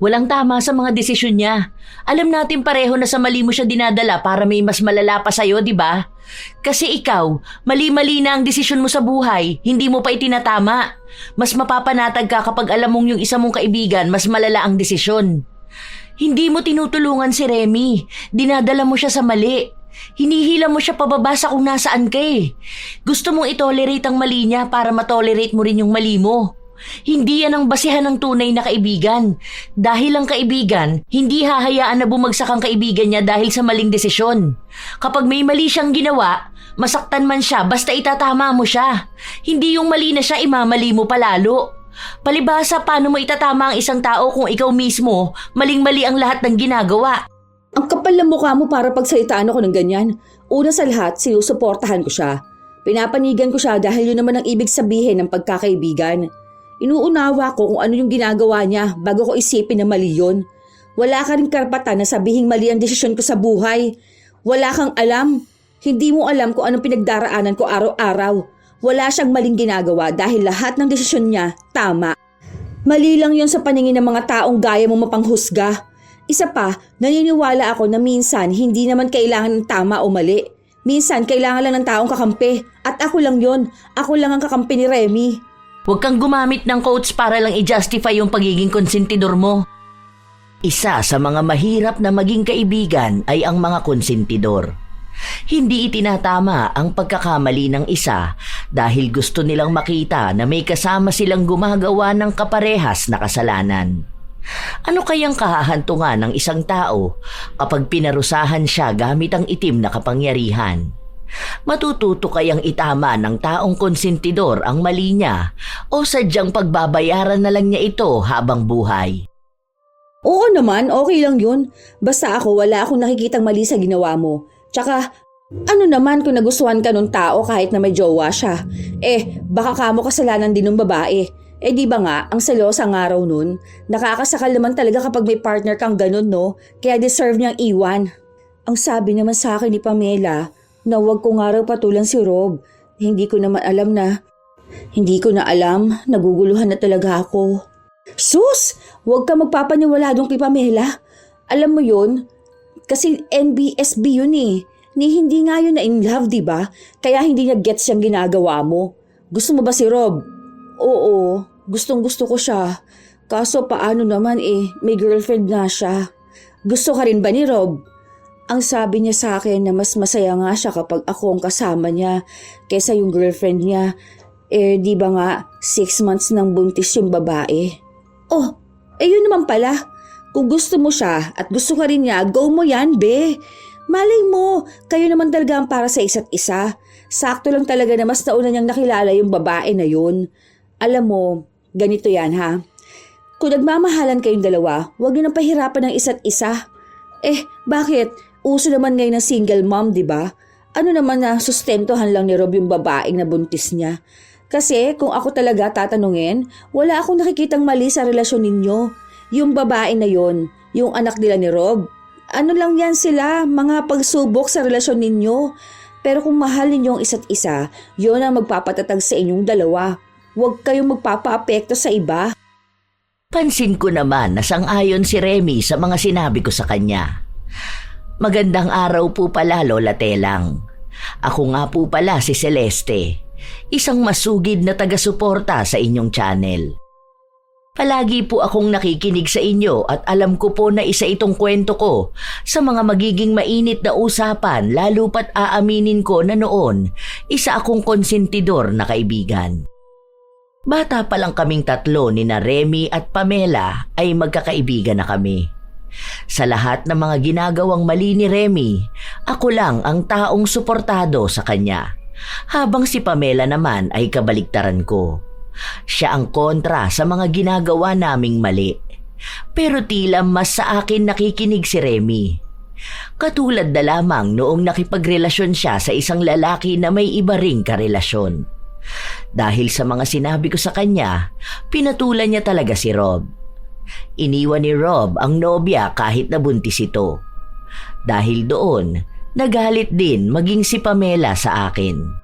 Walang tama sa mga desisyon niya. Alam natin pareho na sa mali mo siya dinadala para may mas malala pa sa'yo, di ba? Kasi ikaw, mali-mali na ang desisyon mo sa buhay, hindi mo pa itinatama. Mas mapapanatag ka kapag alam mong yung isa mong kaibigan mas malala ang desisyon. Hindi mo tinutulungan si Remy. Dinadala mo siya sa mali. Hinihila mo siya pababa sa kung nasaan ka eh. Gusto mong itolerate ang mali niya para matolerate mo rin yung mali mo. Hindi yan ang basihan ng tunay na kaibigan. Dahil ang kaibigan, hindi hahayaan na bumagsak ang kaibigan niya dahil sa maling desisyon. Kapag may mali siyang ginawa, masaktan man siya basta itatama mo siya. Hindi yung mali na siya imamali mo palalo. Palibhasa, paano mo itatama ang isang tao kung ikaw mismo, maling-mali ang lahat ng ginagawa? Ang kapal ng mukha mo para pagsalitaan ako ng ganyan. Una sa lahat, sinusuportahan ko siya. Pinapanigan ko siya dahil yun naman ang ibig sabihin ng pagkakaibigan. Inuunawa ko kung ano yung ginagawa niya bago ko isipin na mali yun. Wala ka rin karapatan na sabihing mali ang desisyon ko sa buhay. Wala kang alam. Hindi mo alam kung anong pinagdaraanan ko araw-araw. Wala siyang maling ginagawa dahil lahat ng desisyon niya tama. Mali lang yun sa paningin ng mga taong gaya mo mapanghusga. Isa pa, naniniwala ako na minsan hindi naman kailangan ng tama o mali. Minsan kailangan lang ng taong kakampi. At ako lang yun. Ako lang ang kakampi ni Remy. Huwag kang gumamit ng quotes para lang i-justify yung pagiging konsentidor mo. Isa sa mga mahirap na maging kaibigan ay ang mga konsentidor. Hindi itinatama ang pagkakamali ng isa dahil gusto nilang makita na may kasama silang gumagawa ng kaparehas na kasalanan. Ano kayang kahahantungan ng isang tao kapag pinarusahan siya gamit ang itim na kapangyarihan? Matututo kayang itama ng taong konsentidor ang mali niya o sadyang pagbabayaran na lang niya ito habang buhay? Oo naman, okay lang yun. Basta ako wala akong nakikitang mali sa ginawa mo. Tsaka, ano naman kung nagustuhan ka nung tao kahit na may jowa siya? Baka kamo kasalanan din ng babae. Di ba nga, ang selosang araw nun, nakakasakal naman talaga kapag may partner kang ganun, no? Kaya deserve niyang iwan. Ang sabi naman sa akin ni Pamela, na huwag ko nga raw patulan si Rob. Hindi ko na alam, naguguluhan na talaga ako. Sus! Huwag ka magpapaniwala doon kay Pamela. Alam mo yun? Kasi NBSB yun eh. Hindi nga yun na in love, diba? Kaya hindi niya gets yung ginagawa mo. Gusto mo ba si Rob? Oo, gustong gusto ko siya. Kaso paano naman may girlfriend na siya. Gusto ka rin ba ni Rob? Ang sabi niya sa akin na mas masaya nga siya kapag ako ang kasama niya kaysa yung girlfriend niya. Di ba nga 6 months nang buntis yung babae? Yun naman pala. Kung gusto mo siya at gusto ka rin niya, go mo yan, be. Malay mo, kayo naman talaga ang para sa isa't isa. Sakto lang talaga na mas nauna niyang nakilala yung babae na yun. Alam mo, ganito yan ha. Kung nagmamahalan kayong dalawa, huwag niyo nang pahirapan ng isa't isa. Bakit? Uso naman ngayon ng single mom, di ba? Ano naman na sustentuhan lang ni Rob yung babaeng na buntis niya? Kasi kung ako talaga tatanungin, wala akong nakikitang mali sa relasyon ninyo. Yung babae na yon, yung anak nila ni Rob. Ano lang yan sila, mga pagsubok sa relasyon ninyo. Pero kung mahal ninyo ang isa't isa, yon ang magpapatatag sa inyong dalawa. Huwag kayong magpapaapekto sa iba. Pansin ko naman na sang-ayon si Remy sa mga sinabi ko sa kanya. Magandang araw po pala, Lola Telang. Ako nga po pala si Celeste, isang masugid na taga-suporta sa inyong channel. Palagi po akong nakikinig sa inyo at alam ko po na isa itong kwento ko sa mga magiging mainit na usapan lalo pat aaminin ko na noon isa akong konsentidor na kaibigan. Bata pa lang kaming tatlo ni na Remy at Pamela ay magkakaibigan na kami. Sa lahat ng mga ginagawang mali ni Remy, ako lang ang taong suportado sa kanya, habang si Pamela naman ay kabaliktaran ko. Siya ang kontra sa mga ginagawa naming mali. Pero tila mas sa akin nakikinig si Remy. Katulad na lamang noong nakipagrelasyon siya sa isang lalaki na may iba ring karelasyon. Dahil sa mga sinabi ko sa kanya, pinatulan niya talaga si Rob. Iniwan ni Rob ang nobya kahit nabuntis ito. Dahil doon, nagalit din maging si Pamela sa akin.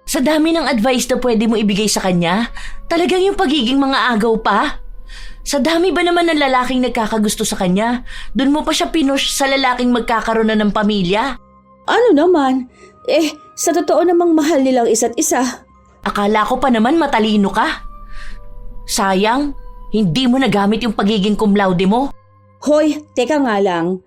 Sa dami ng advice na pwede mo ibigay sa kanya, talagang yung pagiging mga agaw pa? Sa dami ba naman ng lalaking nagkakagusto sa kanya, dun mo pa siya pinush sa lalaking magkakaroon na ng pamilya? Ano naman? Sa totoo namang mahal nilang isa't isa. Akala ko pa naman matalino ka. Sayang, hindi mo nagamit yung pagiging cum laude mo. Hoy, teka nga lang.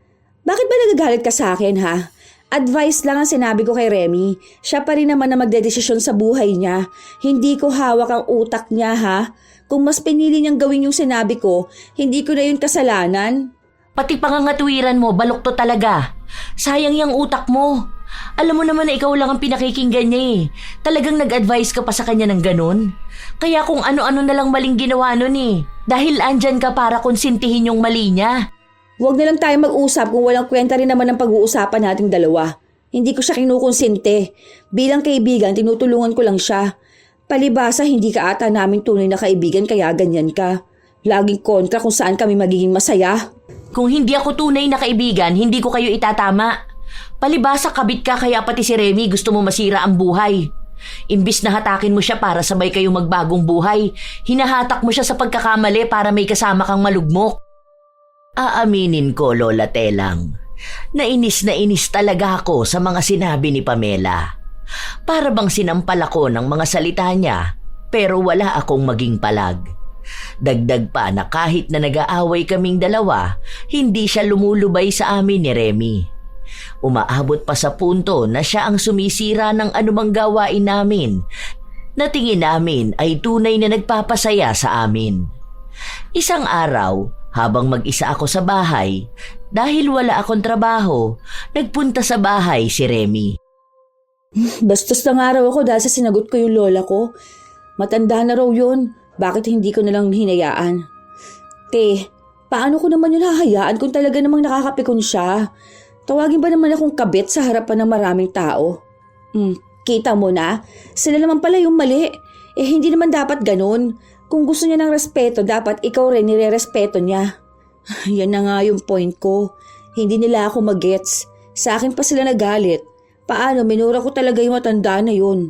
Bakit ba nagagalit ka sa akin, ha? Advice lang ang sinabi ko kay Remy. Siya pa rin naman na magdedesisyon sa buhay niya. Hindi ko hawak ang utak niya, ha? Kung mas pinili niyang gawin yung sinabi ko, hindi ko na yun kasalanan. Pati pangangatwiran mo, balukto talaga. Sayang yung utak mo. Alam mo naman na ikaw lang ang pinakikinggan niya eh. Talagang nag-advise ka pa sa kanya ng ganun. Kaya kung ano-ano na lang maling ginawa nun eh. Dahil andyan ka para konsintihin yung mali niya. Huwag na lang tayo mag-usap kung walang kwenta rin naman ang pag-uusapan nating dalawa. Hindi ko siya kinukonsinte. Bilang kaibigan, tinutulungan ko lang siya. Palibasa, hindi ka ata namin tunay na kaibigan kaya ganyan ka. Laging kontra kung saan kami magiging masaya. Kung hindi ako tunay na kaibigan, hindi ko kayo itatama. Palibasa kabit ka kaya pati si Remy gusto mo masira ang buhay. Imbis na hatakin mo siya para sabay kayong magbagong buhay, hinahatak mo siya sa pagkakamali para may kasama kang malugmok. Aaminin ko, Lola Telang, nainis talaga ako sa mga sinabi ni Pamela. Para bang sinampal ako ng mga salita niya, pero wala akong maging palag. Dagdag pa na kahit na nag-aaway kaming dalawa, hindi siya lumulubay sa amin ni Remy. Umaabot pa sa punto na siya ang sumisira ng anumang gawain namin na tingin namin ay tunay na nagpapasaya sa amin. Isang araw, habang mag-isa ako sa bahay, dahil wala akong trabaho, nagpunta sa bahay si Remy. Bastos lang araw ako dahil sa sinagot ko yung lola ko. Matanda na raw yun. Bakit hindi ko nalang hinayaan? Paano ko naman yun hahayaan kung talaga namang nakakapikon siya? Tawagin ba naman akong kabit sa harapan ng maraming tao? Kita mo na? Sila naman pala yung mali. Hindi naman dapat ganun. Kung gusto niya ng respeto, dapat ikaw rin nire-respeto niya. Yan na nga yung point ko. Hindi nila ako magets. Sa akin pa sila nagalit. Paano, minura ko talaga yung matanda na yun.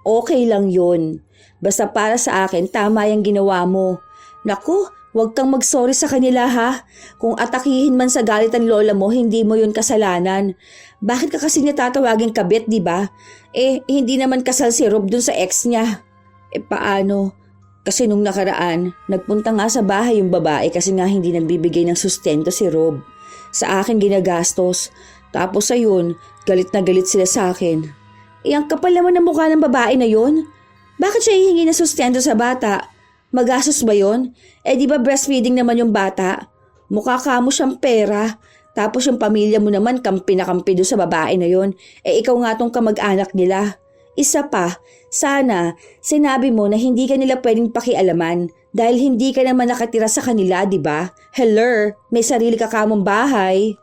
Okay lang yun. Basta para sa akin, tama yung ginawa mo. Naku, huwag kang mag-sorry sa kanila ha. Kung atakihin man sa galit ang lola mo, hindi mo yun kasalanan. Bakit ka kasi niya tatawagin kabit, di ba? Hindi naman kasal si Rob dun sa ex niya. Paano? Kasi nung nakaraan, nagpunta nga sa bahay yung babae kasi nga hindi nagbibigay ng sustento si Rob. Sa akin ginagastos. Tapos ayun, galit na galit sila sa akin. Ang kapal naman ng mukha ng babae na yun. Bakit siya hihingi ng sustento sa bata? Magastos ba yun? Di ba breastfeeding naman yung bata? Mukha ka mo siyang pera. Tapos yung pamilya mo naman kampi na kampi doon sa babae na yun. Ikaw nga tong kamag-anak nila. Isa pa, sana sinabi mo na hindi ka nila pwedeng pakialaman dahil hindi ka naman nakatira sa kanila, di ba? Hello, may sarili ka kamong bahay.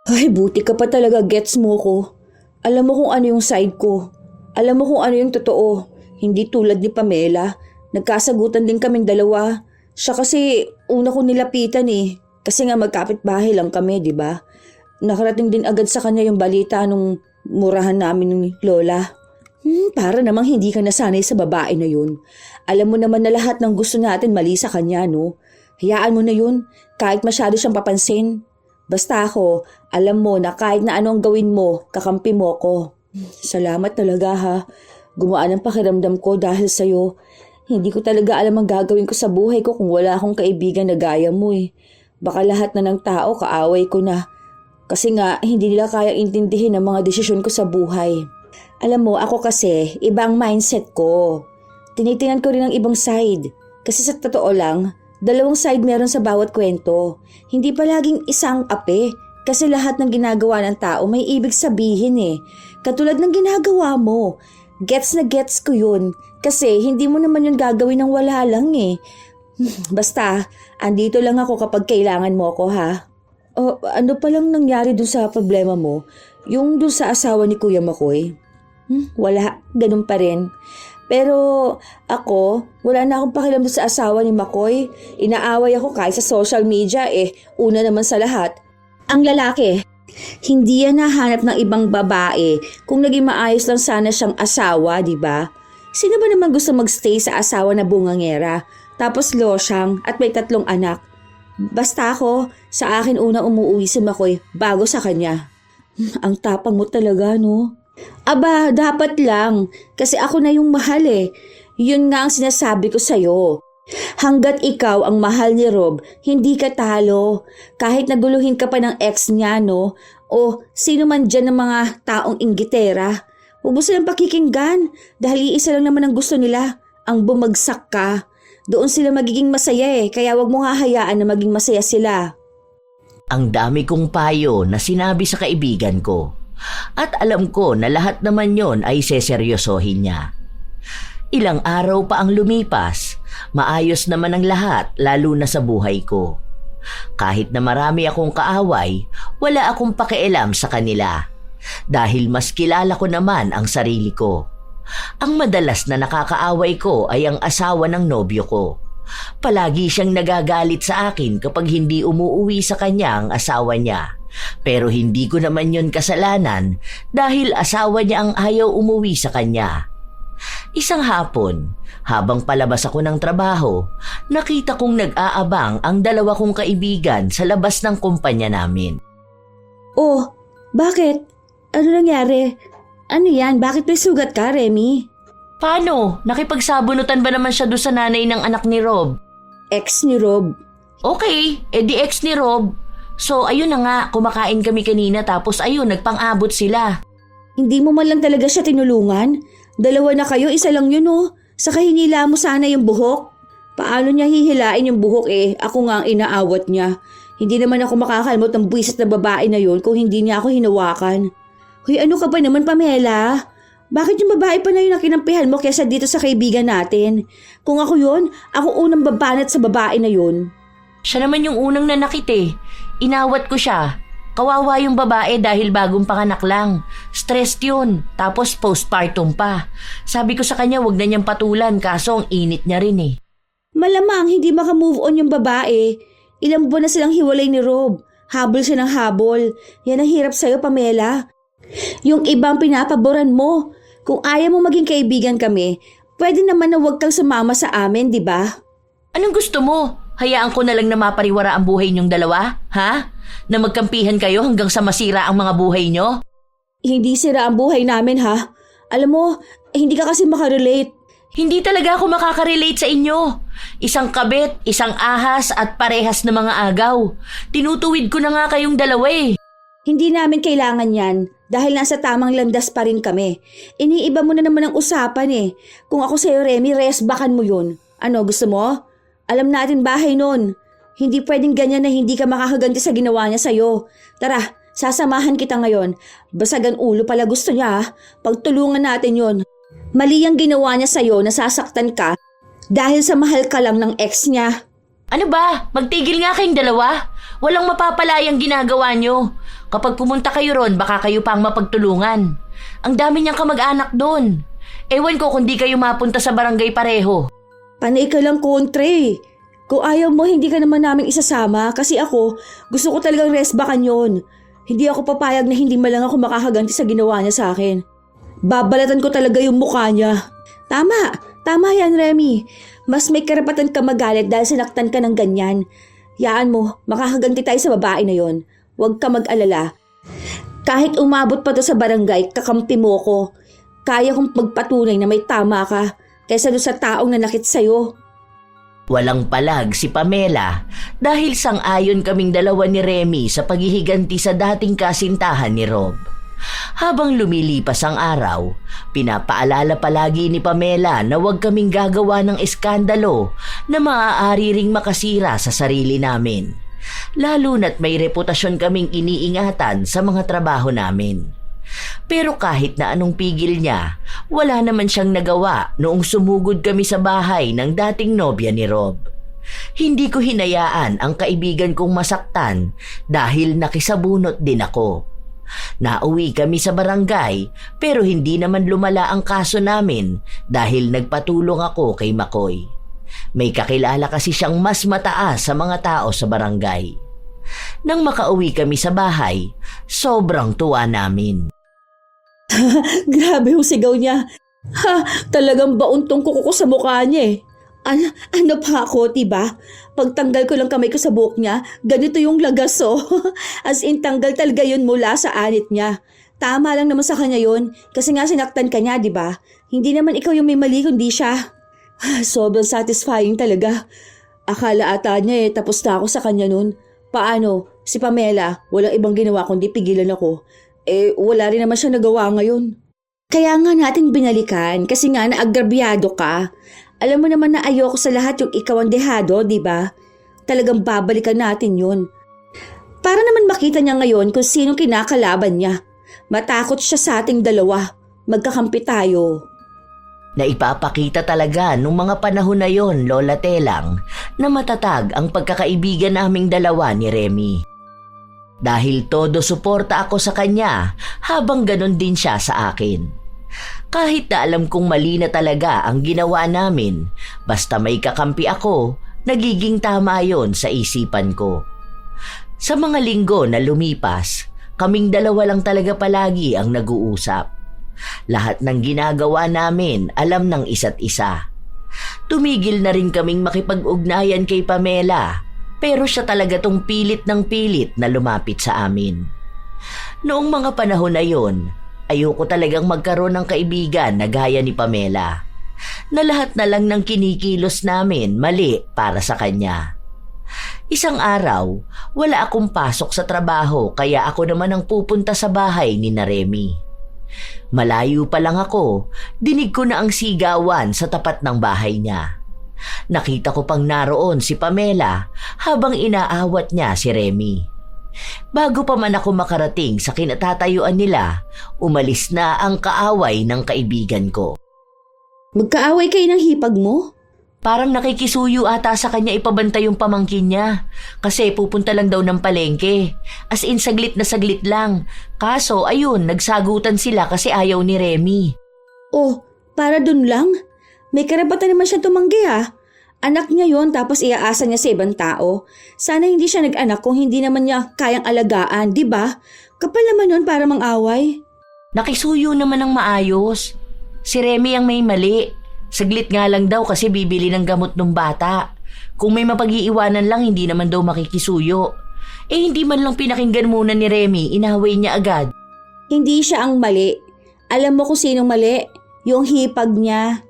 Ay, buti ka pa talaga, gets mo ko. Alam mo kung ano yung side ko. Alam mo kung ano yung totoo. Hindi tulad ni Pamela. Nagkasagutan din kaming dalawa. Siya kasi una ko nilapitan eh. Kasi nga magkapit-bahay lang kami, di ba? Nakarating din agad sa kanya yung balita nung murahan namin ni Lola. Para namang hindi ka nasanay sa babae na yun. Alam mo naman na lahat ng gusto natin mali sa kanya, no? Hayaan mo na yun, kahit masyado siyang papansin. Basta ako, alam mo na kahit na anong gawin mo, kakampi mo ko. Salamat talaga ha. Gumaan ang pakiramdam ko dahil sa'yo. Hindi ko talaga alam ang gagawin ko sa buhay ko kung wala akong kaibigan na gaya mo eh. Baka lahat na ng tao kaaway ko na. Kasi nga, hindi nila kayang intindihin ang mga desisyon ko sa buhay. Alam mo, ako kasi, ibang mindset ko. Tinitingnan ko rin ang ibang side. Kasi sa totoo lang, dalawang side meron sa bawat kwento. Hindi palaging isang ape. Kasi lahat ng ginagawa ng tao may ibig sabihin eh. Katulad ng ginagawa mo. Gets na gets ko yun. Kasi hindi mo naman yun gagawin ng wala lang eh. Basta, andito lang ako kapag kailangan mo ako ha. Ano palang nangyari dun sa problema mo? Yung dun sa asawa ni Kuya Makoy? Wala, ganun pa rin. Pero ako, wala na akong pakialam doon sa asawa ni Makoy. Inaaway ako kahit sa social media una naman sa lahat. Ang lalaki, hindi yan nahanap ng ibang babae kung naging maayos lang sana siyang asawa, di ba? Sino ba naman gusto magstay sa asawa na bungangera? tapos losyang at may 3 anak. Basta ako, sa akin una umuwi si Makoy bago sa kanya. Ang tapang mo talaga, no? Aba, dapat lang. Kasi ako na yung mahal eh. Yun nga ang sinasabi ko sa'yo. Hanggat ikaw ang mahal ni Rob, hindi ka talo. Kahit naguluhin ka pa ng ex niya, no? O sino man dyan ng mga taong inggitera. Huwag mo silang pakikinggan dahil iisa lang naman ang gusto nila, ang bumagsak ka. Doon sila magiging masaya eh, kaya wag mo hahayaan na maging masaya sila. Ang dami kong payo na sinabi sa kaibigan ko. At alam ko na lahat naman yon ay seseryosohin niya. Ilang araw pa ang lumipas, maayos naman ang lahat lalo na sa buhay ko. Kahit na marami akong kaaway, wala akong pakialam sa kanila. Dahil mas kilala ko naman ang sarili ko. Ang madalas na nakakaaway ko ay ang asawa ng nobyo ko. Palagi siyang nagagalit sa akin kapag hindi umuuwi sa kanya ang asawa niya. Pero hindi ko naman yon kasalanan dahil asawa niya ang ayaw umuwi sa kanya. Isang hapon, habang palabas ako ng trabaho, nakita kong nag-aabang ang 2 kong kaibigan sa labas ng kumpanya namin. Oh, bakit? Ano nangyari? Ano yan? Bakit may sugat ka, Remy? Paano? Nakipagsabunutan ba naman siya doon sa nanay ng anak ni Rob? Ex ni Rob. Okay, edi ex ni Rob. So ayun na nga, kumakain kami kanina tapos ayun, nagpang-abot sila. Hindi mo man lang talaga siya tinulungan? 2 na kayo, isa lang yun oh. Saka hinila mo sana yung buhok. Paano niya hihilain yung buhok eh? Ako nga ang inaawat niya. Hindi naman ako makakalmot ng buwisit na babae na yun kung hindi niya ako hinawakan. Hoy, ano ka ba naman, Pamela? Bakit yung babae pa na yun ang kinampihan mo kesa dito sa kaibigan natin? Kung ako yun, ako unang babanat sa babae na yun. Siya naman yung unang nanakit eh. Inawat ko siya. Kawawa yung babae dahil bagong panganak lang. Stressed yun. Tapos postpartum pa. Sabi ko sa kanya wag na niyang patulan kaso ang init niya rin eh. Malamang hindi maka-move on yung babae. Ilang buwan na silang hiwalay ni Rob. Habol siya ng habol. Yan ang hirap sa'yo, Pamela. Yung ibang pinapaboran mo. Kung ayaw mo maging kaibigan kami, pwede naman na huwag kang sumama sa amin, di ba? Anong gusto mo? Hayaan ko na lang na mapariwara ang buhay niyong 2? Ha? Na magkampihan kayo hanggang sa masira ang mga buhay niyo? Hindi sira ang buhay namin, ha? Alam mo, hindi ka kasi makarelate. Hindi talaga ako makaka-relate sa inyo. Isang kabit, isang ahas at parehas na mga agaw. Tinutuwid ko na nga kayong 2 eh. Hindi namin kailangan yan dahil nasa tamang landas pa rin kami. Iniiba mo na naman ang usapan eh. Kung ako sa'yo, Remy, resbakan mo yun. Ano, gusto mo? Alam natin bahay nun. Hindi pwedeng ganyan na hindi ka makakaganti sa ginawa niya sa'yo. Tara, sasamahan kita ngayon. Basagan ulo pala gusto niya. Pagtulungan natin yun. Mali ang ginawa niya sa'yo, nasasaktan ka dahil sa mahal ka lang ng ex niya. Ano ba? Magtigil nga kayong 2. Walang mapapalayang ginagawa nyo. Kapag pumunta kayo ron, baka kayo pang mapagtulungan. Ang dami niyang kamag-anak doon. Ewan ko kung di kayo mapunta sa barangay pareho. Panay ka lang kontra eh. Kung ayaw mo, hindi ka naman namin isasama kasi ako, gusto ko talagang resbakan yon. Hindi ako papayag na hindi malang ako makakaganti sa ginawa niya sa akin. Babalatan ko talaga yung mukha niya. Tama yan, Remy. Mas may karapatan ka magalit dahil sinaktan ka ng ganyan. Yaan mo, makakaganti tayo sa babae na yon. Huwag ka mag-alala. Kahit umabot pa to sa barangay, kakampi mo ko. Kaya kong magpatunay na may tama ka kaysa doon sa taong nanakit sa'yo. Walang palag si Pamela dahil sang-ayon kaming 2 ni Remy sa paghihiganti sa dating kasintahan ni Rob. Habang lumilipas ang araw, pinapaalala palagi ni Pamela na huwag kaming gagawa ng eskandalo na maaari ring makasira sa sarili namin. Lalo na't may reputasyon kaming iniingatan sa mga trabaho namin. Pero kahit na anong pigil niya, wala naman siyang nagawa noong sumugod kami sa bahay ng dating nobya ni Rob. Hindi ko hinayaan ang kaibigan kong masaktan dahil nakisabunot din ako. Nauwi kami sa barangay pero hindi naman lumala ang kaso namin dahil nagpatulong ako kay Makoy. May kakilala kasi siyang mas mataas sa mga tao sa barangay. Nang makauwi kami sa bahay, sobrang tuwa namin. Grabe yung sigaw niya. Ha, talagang bauntong kuko sa mukha niya eh. Ano pa ako, diba? Pagtanggal ko lang kamay ko sa buhok niya, ganito yung lagas oh. As in, tanggal talaga yun mula sa anit niya. Tama lang naman sa kanya yun, kasi nga sinaktan ka niya, diba? Hindi naman ikaw yung may mali, kundi siya. Sobrang satisfying talaga. Akala ata niya tapos na ako sa kanya nun. Paano? Si Pamela, walang ibang ginawa kundi pigilan ako. Wala rin naman siya nagawa ngayon. Kaya nga natin binalikan, kasi nga naagrabyado ka. Alam mo naman na ayoko sa lahat yung ikaw ang dehado, di ba? Talagang babalikan natin yun. Para naman makita niya ngayon kung sino kinakalaban niya. Matakot siya sa ating dalawa. Magkakampi tayo. Naipapakita talaga nung mga panahon na yon, Lola Telang, na matatag ang pagkakaibigan naming dalawa ni Remy. Dahil todo suporta ako sa kanya habang ganon din siya sa akin. Kahit na alam kong mali na talaga ang ginawa namin, basta may kakampi ako, nagiging tama yon sa isipan ko. Sa mga linggo na lumipas, kaming dalawa lang talaga palagi ang nag-uusap. Lahat ng ginagawa namin alam ng isa't isa. Tumigil na rin kaming makipag-ugnayan kay Pamela, pero siya talaga tong pilit ng pilit na lumapit sa amin. Noong mga panahon na yon, ayoko talagang magkaroon ng kaibigan na gaya ni Pamela, na lahat na lang ng kinikilos namin mali para sa kanya. Isang araw, wala akong pasok sa trabaho kaya ako naman ang pupunta sa bahay ni Remy. Malayo pa lang ako, dinig ko na ang sigawan sa tapat ng bahay niya. Nakita ko pang naroon si Pamela habang inaawat niya si Remy. Bago pa man ako makarating sa kinatatayuan nila, umalis na ang kaaway ng kaibigan ko. Magkaaway kayo ng hipag mo? Parang nakikisuyo ata sa kanya ipabantay yung pamangkin niya kasi pupunta lang daw ng palengke. As in saglit na saglit lang. Kaso ayun, nagsagutan sila kasi ayaw ni Remy. Oh, para dun lang? May karapatan naman siya tumanggi Anak niya yon tapos iaasa niya sa ibang tao. Sana hindi siya nag-anak kung hindi naman niya kayang alagaan, di ba? Kapal naman nun para mang-away. Nakisuyo naman ng maayos. Si Remy ang may mali. Saglit nga lang daw kasi bibili ng gamot ng bata. Kung may mapag-iiwanan lang, hindi naman daw makikisuyo. Hindi man lang pinakinggan muna ni Remy, inaway niya agad. Hindi siya ang mali. Alam mo kung sinong mali? Yung hipag niya.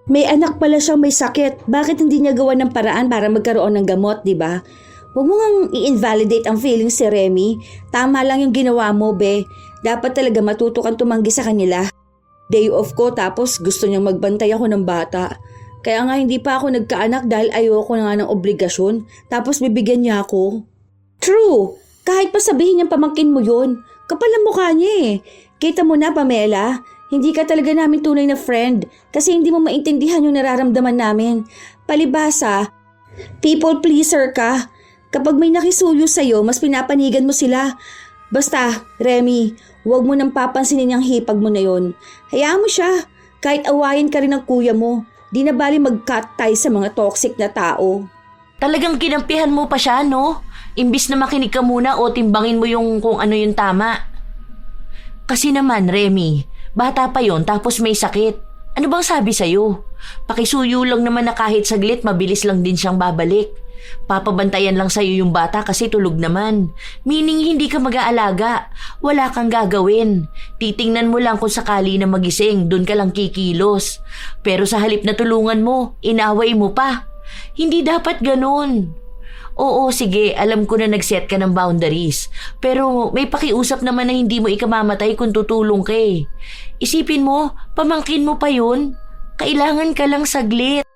May anak pala siyang may sakit. Bakit hindi niya gawa ng paraan para magkaroon ng gamot, di ba? Huwag mo ngang i-invalidate ang feelings si Remy. Tama lang yung ginawa mo, be. Dapat talaga matuto kang tumanggi sa kanila. Day off ko tapos gusto niyang magbantay ako ng bata. Kaya nga hindi pa ako nagkaanak dahil ayoko na nga ng obligasyon. Tapos bibigyan niya ako. True! Kahit pa sabihin niyang pamangkin mo yun. Kapal ang mukha niya Kita mo na, Pamela. Hindi ka talaga namin tunay na friend kasi hindi mo maintindihan yung nararamdaman namin. Palibasa, people pleaser ka. Kapag may nakisuyo sa'yo, mas pinapanigan mo sila. Basta, Remy, huwag mo nang papansinin yung hipag mo na yon. Hayaan mo siya. Kahit awayin ka rin ng kuya mo, di na bali mag-cut tie sa mga toxic na tao. Talagang kinampihan mo pa siya, no? Imbis na makinig ka muna o timbangin mo yung kung ano yung tama. Kasi naman, Remy, bata pa yon tapos may sakit. Ano bang sabi sa'yo? Pakisuyo lang naman na kahit saglit, mabilis lang din siyang babalik. Papabantayan lang sa'yo yung bata kasi tulog naman. Meaning hindi ka mag-aalaga. Wala kang gagawin. Titingnan mo lang kung sakali na magising, dun ka lang kikilos. Pero sa halip na tulungan mo, inaway mo pa. Hindi dapat ganun. Oo, sige, alam ko na nag-set ka ng boundaries. Pero may pakiusap naman na hindi mo ikamamatay kung tutulong ka Isipin mo, pamangkin mo pa yun. Kailangan ka lang saglit.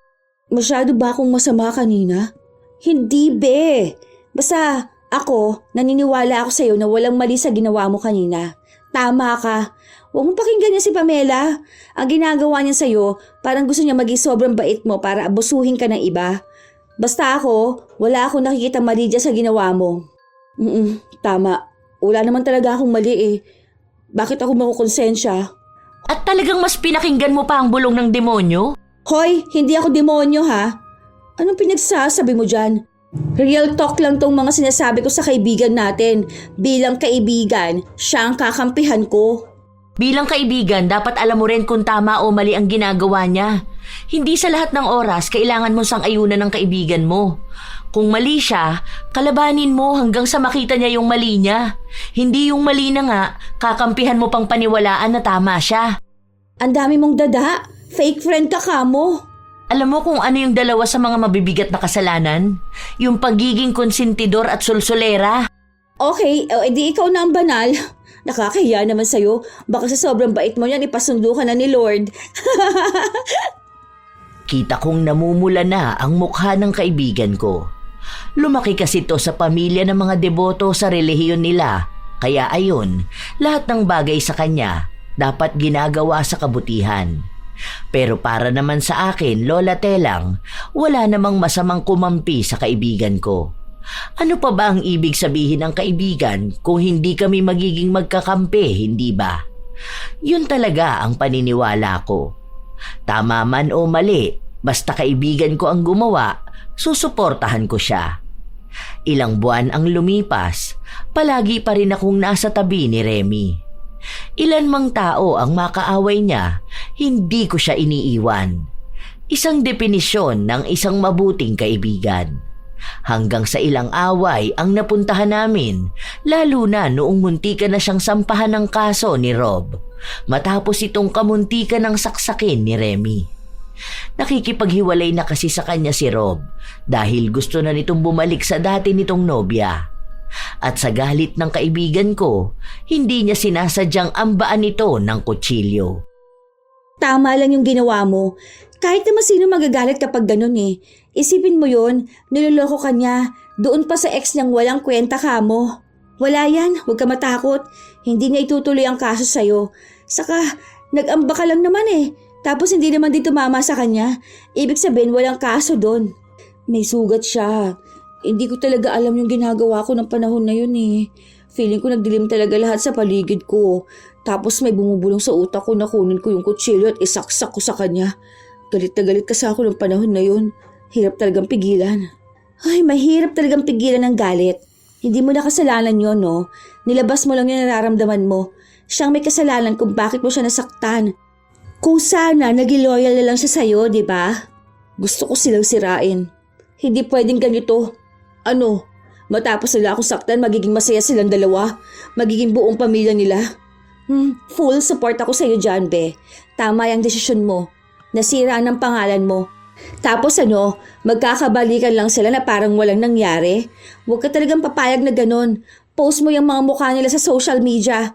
Masyado ba akong masama kanina? Hindi, be. Basta ako, naniniwala ako sa'yo na walang mali sa ginawa mo kanina. Tama ka. Huwag mong pakinggan niya si Pamela. Ang ginagawa niya sa'yo, parang gusto niya maging sobrang bait mo para abusuhin ka ng iba. Basta ako, wala akong nakikita mali dyan sa ginawa mo. Tama. Wala naman talaga akong mali Bakit ako makukonsensya? At talagang mas pinakinggan mo pa ang bulong ng demonyo? Hoy, hindi ako demonyo ha. Anong pinagsasabi mo dyan? Real talk lang tong mga sinasabi ko sa kaibigan natin. Bilang kaibigan, siya ang kakampihan ko. Bilang kaibigan, dapat alam mo rin kung tama o mali ang ginagawa niya. Hindi sa lahat ng oras kailangan mo sang-ayunan ng kaibigan mo. Kung mali siya, kalabanin mo hanggang sa makita niya yung mali niya. Hindi yung mali na nga, kakampihan mo pang paniwalaan na tama siya. Ang dami mong dada. Fake friend ka kamo. Alam mo kung ano yung dalawa sa mga mabibigat na kasalanan? Yung pagiging konsentidor at sulsulera. Okay, edi ikaw na ang banal. Nakakahiya naman sa'yo. Baka sa sobrang bait mo yan, ipasundo ka na ni Lord. Kita kong namumula na ang mukha ng kaibigan ko. Lumaki kasi to sa pamilya ng mga deboto sa relihiyon nila. Kaya ayon, lahat ng bagay sa kanya dapat ginagawa sa kabutihan. Pero para naman sa akin, Lola Telang, wala namang masamang kumampi sa kaibigan ko. Ano pa ba ang ibig sabihin ng kaibigan kung hindi kami magiging magkakampi, hindi ba? Yun talaga ang paniniwala ko. Tama man o mali, basta kaibigan ko ang gumawa, susuportahan ko siya. Ilang buwan ang lumipas, palagi pa rin akong nasa tabi ni Remy. Ilan mang tao ang makaaway niya, hindi ko siya iniiwan. Isang definisyon ng isang mabuting kaibigan. Hanggang sa ilang away ang napuntahan namin, lalo na noong muntikan na siyang sampahan ng kaso ni Rob, matapos itong kamuntikan ng saksakin ni Remy. Nakikipaghiwalay na kasi sa kanya si Rob dahil gusto na nitong bumalik sa dati nitong nobya. At sa galit ng kaibigan ko, hindi niya sinasadyang ambaan ito ng kutsilyo. Tama lang yung ginawa mo. Kahit naman sino magagalit kapag ganun eh. Isipin mo yun, niloloko ka niya. Doon pa sa ex niyang walang kwenta ka mo. Wala yan, huwag ka matakot. Hindi niya itutuloy ang kaso sa'yo. Saka, nag-amba ka lang naman eh. Tapos hindi naman din tumama sa kanya. Ibig sabihin walang kaso doon. May sugat siya. Hindi ko talaga alam yung ginagawa ko ng panahon na yun eh. Feeling ko nagdilim talaga lahat sa paligid ko. Tapos may bumubulong sa utak ko na kunin ko yung kutsilyo at isaksak ko sa kanya. Galit na galit kasi ako ng panahon na yun. Hirap talagang pigilan. Ay, mahirap talagang pigilan ng galit. Hindi mo na kasalanan yun, no? Nilabas mo lang yung nararamdaman mo. Siyang may kasalanan kung bakit mo siya nasaktan. Kung sana, naging loyal na lang siya sa'yo, di ba? Gusto ko silang sirain. Hindi pwedeng ganito. Ano? Matapos nila akong saktan, magiging masaya silang dalawa. Magiging buong pamilya nila. Full support ako sa'yo dyan, be. Tama yung desisyon mo. Nasira ng pangalan mo. Tapos magkakabalikan lang sila na parang walang nangyari. Huwag ka talagang papayag na ganun. Post mo yung mga mukha nila sa social media.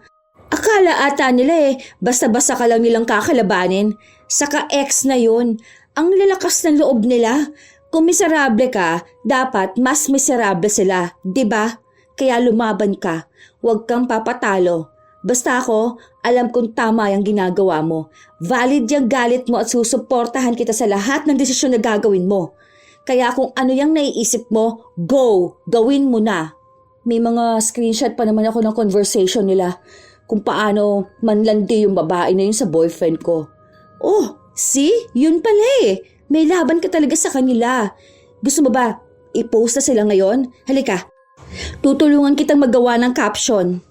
Akala ata nila basta-basta ka lang nilang kakalabanin. Saka ex na yun. Ang lalakas ng loob nila. Kung miserable ka, dapat mas miserable sila, 'di ba? Kaya lumaban ka. Huwag kang papatalo. Basta ako, alam kong tama yung ginagawa mo. Valid yung galit mo at susuportahan kita sa lahat ng desisyon na gagawin mo. Kaya kung ano yung naiisip mo, go! Gawin mo na. May mga screenshot pa naman ako ng conversation nila kung paano manlandi yung babae na yun sa boyfriend ko. Oh, see? Yun pala May laban ka talaga sa kanila. Gusto mo ba i-post na sila ngayon? Halika. Tutulungan kitang magawa ng caption.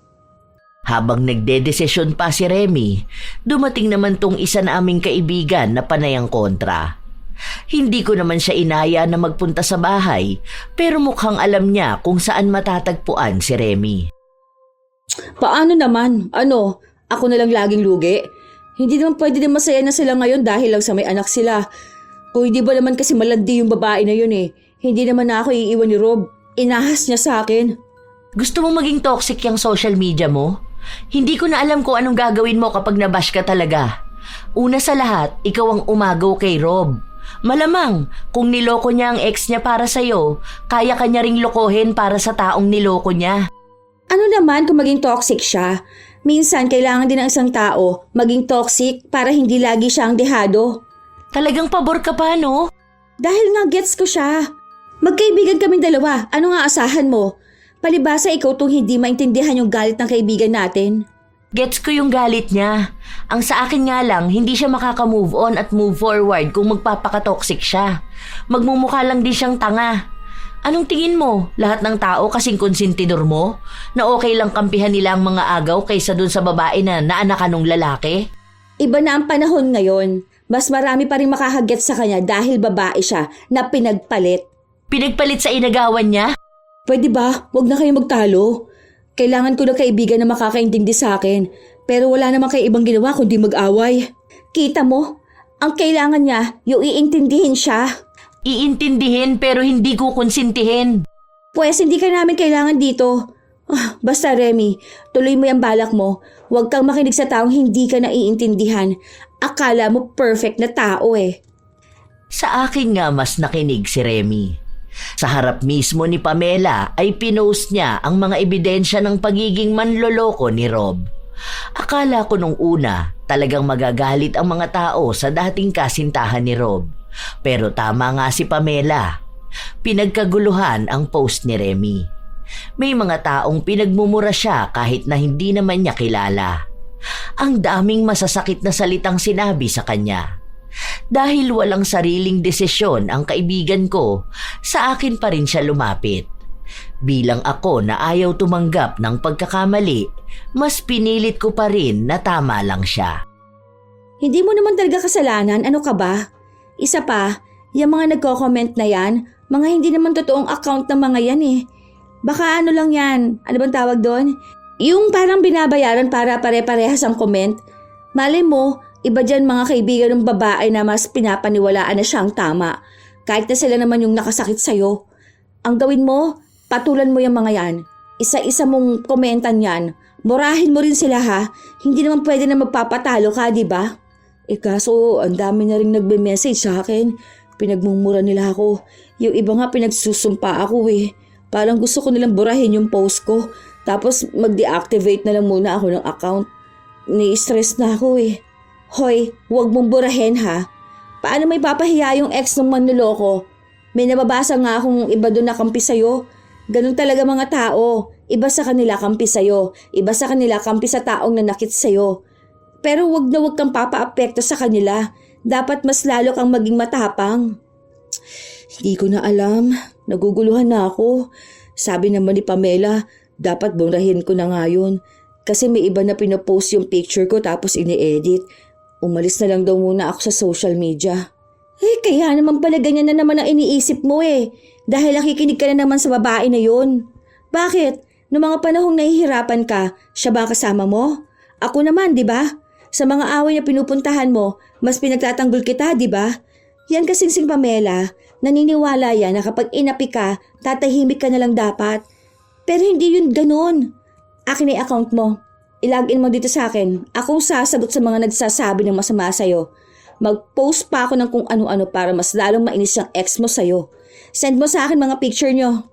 Habang nagdedesisyon pa si Remy, dumating naman tong isa na aming kaibigan na panayang kontra. Hindi ko naman siya inaya na magpunta sa bahay, pero mukhang alam niya kung saan matatagpuan si Remy. Paano naman? Ano? Ako na lang laging lugi? Hindi naman pwede din masaya na sila ngayon dahil lang sa may anak sila. Kung hindi ba naman kasi malandi yung babae na yun Hindi naman na ako iiwan ni Rob. Inahas niya sa akin. Gusto mo maging toxic yung social media mo? Hindi ko na alam kung anong gagawin mo kapag nabash ka talaga. Una sa lahat, ikaw ang umagaw kay Rob. Malamang, kung niloko niya ang ex niya para sa'yo, kaya ka niya ring lokohin para sa taong niloko niya. Ano naman kung maging toxic siya? Minsan, kailangan din ng isang tao maging toxic para hindi lagi siyang dehado. Talagang pabor ka pa, no? Dahil nga gets ko siya. Magkaibigan kaming dalawa. Ano nga asahan mo? Palibasa ikaw tong hindi maintindihan yung galit ng kaibigan natin. Gets ko yung galit niya. Ang sa akin nga lang, hindi siya makaka-move on at move forward kung magpapaka-toxic siya. Magmumukha lang din siyang tanga. Anong tingin mo? Lahat ng tao kasing konsentidor mo? Na okay lang kampihan nila ang mga agaw kaysa dun sa babae na naanakan ng lalaki? Iba na ang panahon ngayon. Mas marami pa rin makakaget sa kanya dahil babae siya na pinagpalit. Pinagpalit sa inagawan niya? Pwede ba? Huwag na kayo magtalo. Kailangan ko ng kaibigan na makakaintindi sa akin. Pero wala naman kayo ibang ginawa kundi mag-away. Kita mo? Ang kailangan niya, yung iintindihin siya. Iintindihin pero hindi ko konsintihin. Pues hindi ka namin kailangan dito. Basta Remy, tuloy mo yung balak mo. Huwag kang makinig sa taong hindi ka naiintindihan. Akala mo perfect na tao eh. Sa akin nga mas nakinig si Remy. Sa harap mismo ni Pamela ay pinost niya ang mga ebidensya ng pagiging manloloko ni Rob. Akala ko nung una talagang magagalit ang mga tao sa dating kasintahan ni Rob. Pero tama nga si Pamela. Pinagkaguluhan ang post ni Remy. May mga taong pinagmumura siya kahit na hindi naman niya kilala. Ang daming masasakit na salitang sinabi sa kanya. Dahil walang sariling desisyon ang kaibigan ko, sa akin pa rin siya lumapit. Bilang ako na ayaw tumanggap ng pagkakamali, mas pinilit ko pa rin na tama lang siya. Hindi mo naman talaga kasalanan, ano ka ba? Isa pa, yung mga nagko-comment na yan, mga hindi naman totoong account ng mga yan eh. Baka ano lang yan, ano bang tawag doon? Yung parang binabayaran para pare-parehas ang comment. Malay mo, iba dyan mga kaibigan ng babae na mas pinapaniwalaan na siyang tama. Kahit na sila naman yung nakasakit sa'yo. Ang gawin mo, patulan mo yung mga yan. Isa-isa mong komentan yan. Murahin mo rin sila ha. Hindi naman pwede na magpapatalo ka, di ba? Kaso, ang dami na rin nagbe-message sa akin. Pinagmumura nila ako. Yung iba nga pinagsusumpa ako eh. Parang gusto ko nilang burahin yung post ko. Tapos mag-deactivate na lang muna ako ng account. Ni-stress na ako eh. Hoy, huwag mong burahin ha. Paano may papahiya yung ex ng manloloko? May nababasa nga akong iba doon na kampi sa'yo. Ganun talaga mga tao. Iba sa kanila kampi sa'yo. Iba sa kanila kampi sa taong nanakit sa'yo. Pero huwag na huwag kang papa-apekto sa kanila. Dapat mas lalo kang maging matapang. Hindi ko na alam. Naguguluhan na ako. Sabi naman ni Pamela, dapat burahin ko na nga yun. Kasi may iba na pinopost yung picture ko tapos ini-edit. Umalis na lang daw muna ako sa social media. Kaya naman pala ganyan na naman ang iniisip mo eh. Dahil nakikinig ka na naman sa babae na yun. Bakit? Noong mga panahong nahihirapan ka, siya ba kasama mo? Ako naman, di ba? Sa mga away na pinupuntahan mo, mas pinagtatanggol kita, di ba? Yan kasing sing Pamela, naniniwala yan na kapag inapi ka, tatahimik ka na lang dapat. Pero hindi yun ganun. Akin ay account mo. Ilagin mo dito sa akin. Akong sasagot sa mga nagsasabi ng masama sa'yo. Mag-post pa ako ng kung ano-ano para mas lalong mainis yung ex mo sa'yo. Send mo sa akin mga picture nyo.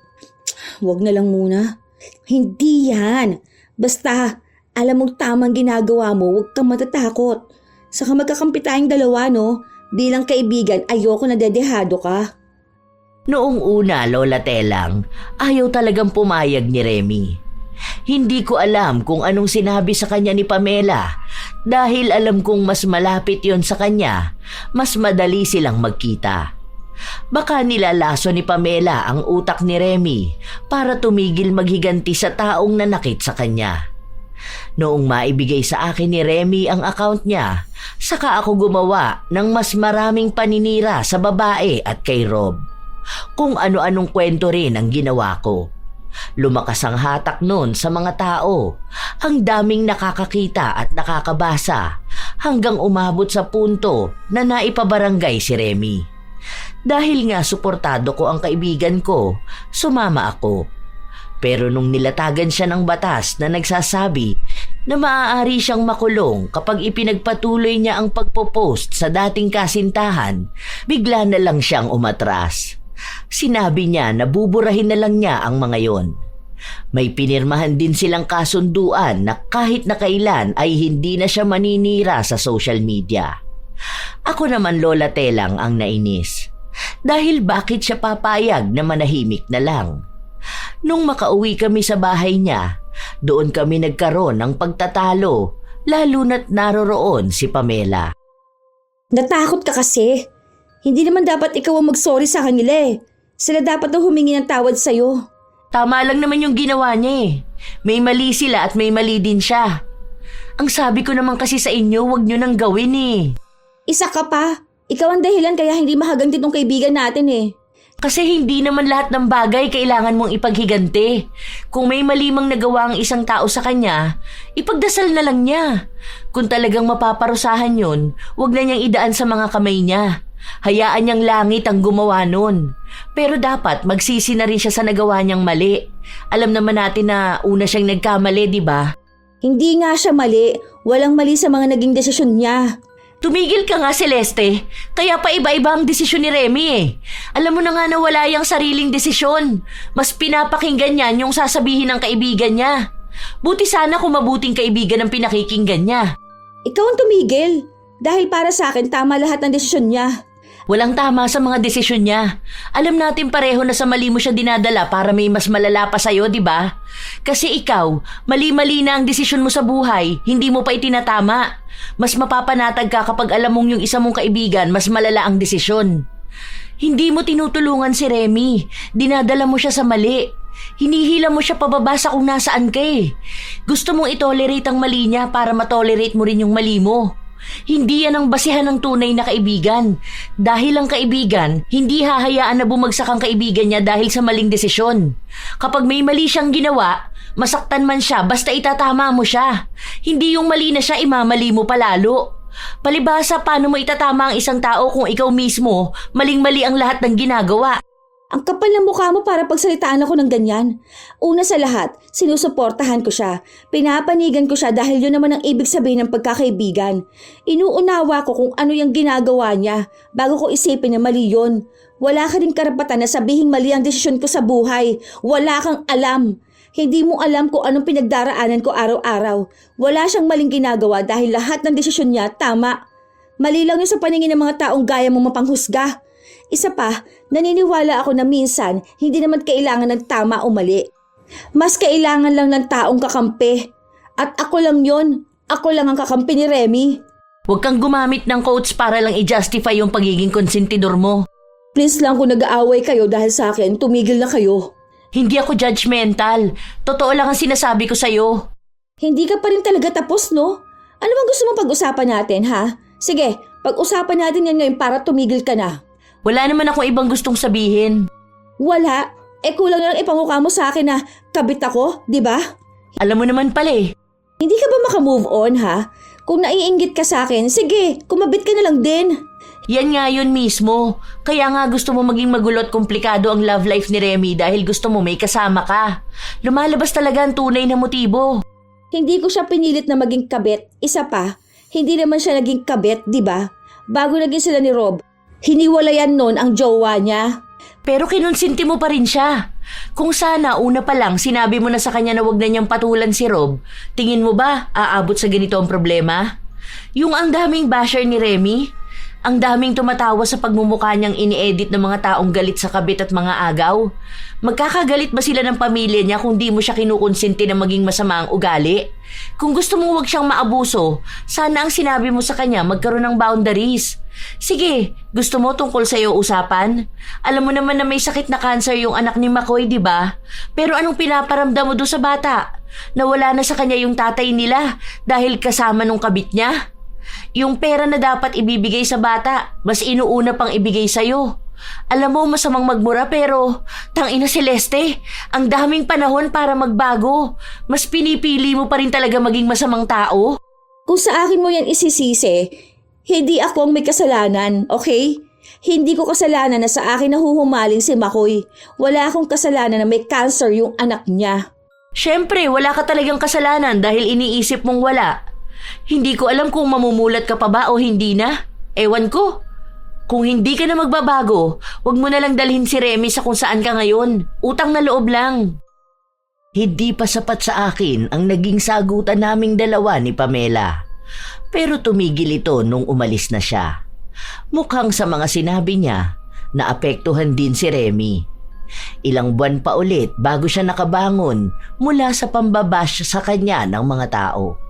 Huwag na lang muna. Hindi yan. Basta, alam mong tamang ginagawa mo, huwag kang matatakot. Saka magkakampi tayong dalawa, no? Bilang kaibigan, ayoko na dedehado ka. Noong una, Lola Telang, ayaw talagang pumayag ni Remy. Hindi ko alam kung anong sinabi sa kanya ni Pamela dahil alam kong mas malapit yon sa kanya, mas madali silang magkita. Baka nilalaso ni Pamela ang utak ni Remy para tumigil maghiganti sa taong nanakit sa kanya. Noong maibigay sa akin ni Remy ang account niya, saka ako gumawa ng mas maraming paninira sa babae at kay Rob. Kung ano-anong kwento rin ang ginawa ko. Lumakas ang hatak noon sa mga tao. Ang daming nakakakita at nakakabasa hanggang umabot sa punto na naipabarangay si Remy. Dahil nga suportado ko ang kaibigan ko, sumama ako. Pero nung nilatagan siya ng batas na nagsasabi na maaari siyang makulong kapag ipinagpatuloy niya ang pagpopost sa dating kasintahan, bigla na lang siyang umatras. Sinabi niya na buburahin na lang niya ang mga yon. May pinirmahan din silang kasunduan na kahit na kailan ay hindi na siya maninira sa social media. Ako naman, Lola Telang, ang nainis. Dahil bakit siya papayag na manahimik na lang? Nung makauwi kami sa bahay niya, doon kami nagkaroon ng pagtatalo, lalo na't naroroon si Pamela. Natakot ka kasi. Hindi naman dapat ikaw ang mag-sorry sa kanila eh. Sila dapat na humingi ng tawad sa'yo. Tama lang naman yung ginawa niya eh. May mali sila at may mali din siya. Ang sabi ko naman kasi sa inyo, huwag nyo nang gawin eh. Isa ka pa. Ikaw ang dahilan kaya hindi mahaganti tong kaibigan natin eh. Kasi hindi naman lahat ng bagay kailangan mong ipaghiganti. Kung may malimang nagawa ang isang tao sa kanya, ipagdasal na lang niya. Kung talagang mapaparusahan yun, huwag na niyang idaan sa mga kamay niya. Hayaan niyang langit ang gumawa nun. Pero dapat magsisi na rin siya sa nagawa niyang mali. Alam naman natin na una siyang nagkamali, di ba? Hindi nga siya mali. Walang mali sa mga naging desisyon niya. Tumigil ka nga, Celeste. Kaya pa iba-iba ang desisyon ni Remy eh. Alam mo na nga na wala yung sariling desisyon. Mas pinapakinggan niya yung sasabihin ng kaibigan niya. Buti sana kung mabuting kaibigan ang pinakikinggan niya. Ikaw ang tumigil. Dahil para sa akin, tama lahat ng desisyon niya. Walang tama sa mga desisyon niya. Alam natin pareho na sa mali mo siya dinadala para may mas malala pa sa'yo, di ba? Kasi ikaw, mali-mali na ang desisyon mo sa buhay, hindi mo pa itinatama. Mas mapapanatag ka kapag alam mong yung isa mong kaibigan, mas malala ang desisyon. Hindi mo tinutulungan si Remy. Dinadala mo siya sa mali. Hinihila mo siya pababa sa kung nasaan ka eh. Gusto mong itolerate ang mali niya para matolerate mo rin yung mali mo. Hindi yan ang basihan ng tunay na kaibigan. Dahil ang kaibigan, hindi hahayaan na bumagsak ang kaibigan niya dahil sa maling desisyon. Kapag may mali siyang ginawa, masaktan man siya basta itatama mo siya. Hindi yung mali na siya imamali mo palalo. Palibhasa, paano mo itatama ang isang tao kung ikaw mismo, maling-mali ang lahat ng ginagawa? Ang kapal ng mukha mo para pagsalitaan ako ng ganyan. Una sa lahat, sinusuportahan ko siya. Pinapanigan ko siya dahil yun naman ang ibig sabihin ng pagkakaibigan. Inuunawa ko kung ano yung ginagawa niya bago ko isipin na mali yun. Wala ka rin karapatan na sabihing mali ang desisyon ko sa buhay. Wala kang alam. Hindi mo alam kung anong pinagdaraanan ko araw-araw. Wala siyang maling ginagawa dahil lahat ng desisyon niya tama. Mali lang yun sa paningin ng mga taong gaya mong mapanghusga. Isa pa, naniniwala ako na minsan hindi naman kailangan ng tama o mali. Mas kailangan lang ng taong kakampi. At ako lang yon. Ako lang ang kakampi ni Remy. Huwag kang gumamit ng quotes para lang i-justify yung pagiging konsentidor mo. Please lang kung nag-aaway kayo dahil sa akin, tumigil na kayo. Hindi ako judgmental. Totoo lang ang sinasabi ko sa'yo. Hindi ka pa rin talaga tapos, no? Ano bang gusto mong pag-usapan natin, ha? Sige, pag-usapan natin yan ngayon para tumigil ka na. Wala naman akong ibang gustong sabihin. Wala? Kulang lang ipamukha mo sa akin na kabit ako, di ba? Alam mo naman pala eh. Hindi ka ba makamove on, ha? Kung naiinggit ka sa akin, sige, kumabit ka na lang din. Yan nga yun mismo. Kaya nga gusto mo maging magulo at komplikado ang love life ni Remy dahil gusto mo may kasama ka. Lumalabas talaga ang tunay na motibo. Hindi ko siya pinilit na maging kabit. Isa pa, hindi naman siya naging kabit, di ba? Bago naging sila ni Rob, hiniwalayan nun ang jowa niya. Pero kinonsinti mo pa rin siya. Kung sana una pa lang sinabi mo na sa kanya na wag na niyang patulan si Rob, tingin mo ba aabot sa ganito ang problema? Yung ang daming basher ni Remy, ang daming tumatawa sa pagmumukha niyang ini-edit ng mga taong galit sa kabit at mga agaw. Magkakagalit ba sila ng pamilya niya kung di mo siya kinukonsinti na maging masama ang ugali? Kung gusto mong wag siyang maabuso, sana ang sinabi mo sa kanya magkaroon ng boundaries. Sige, gusto mo tungkol sa iyo usapan? Alam mo naman na may sakit na cancer yung anak ni McCoy, di ba? Pero anong pinaparamdam mo doon sa bata? Nawala na sa kanya yung tatay nila dahil kasama nung kabit niya? Yung pera na dapat ibibigay sa bata, mas inuuna pang ibigay sa'yo. Alam mo, masamang magmura pero tangina Celeste, ang daming panahon para magbago. Mas pinipili mo pa rin talaga maging masamang tao? Kung sa akin mo yan isisisi, hindi ako ang may kasalanan, okay? Hindi ko kasalanan na sa akin nahuhumaling si McCoy. Wala akong kasalanan na may cancer yung anak niya. Siyempre, wala ka talagang kasalanan dahil iniisip mong wala. Hindi ko alam kung mamumulat ka pa ba o hindi na. Ewan ko. Kung hindi ka na magbabago, wag mo na lang dalhin si Remy sa kung saan ka ngayon. Utang na loob lang. Hindi pa sapat sa akin ang naging sagutan naming dalawa ni Pamela. Pero tumigil ito nung umalis na siya. Mukhang sa mga sinabi niya, naapektuhan din si Remy. Ilang buwan pa ulit bago siya nakabangon mula sa pambabash sa kanya ng mga tao.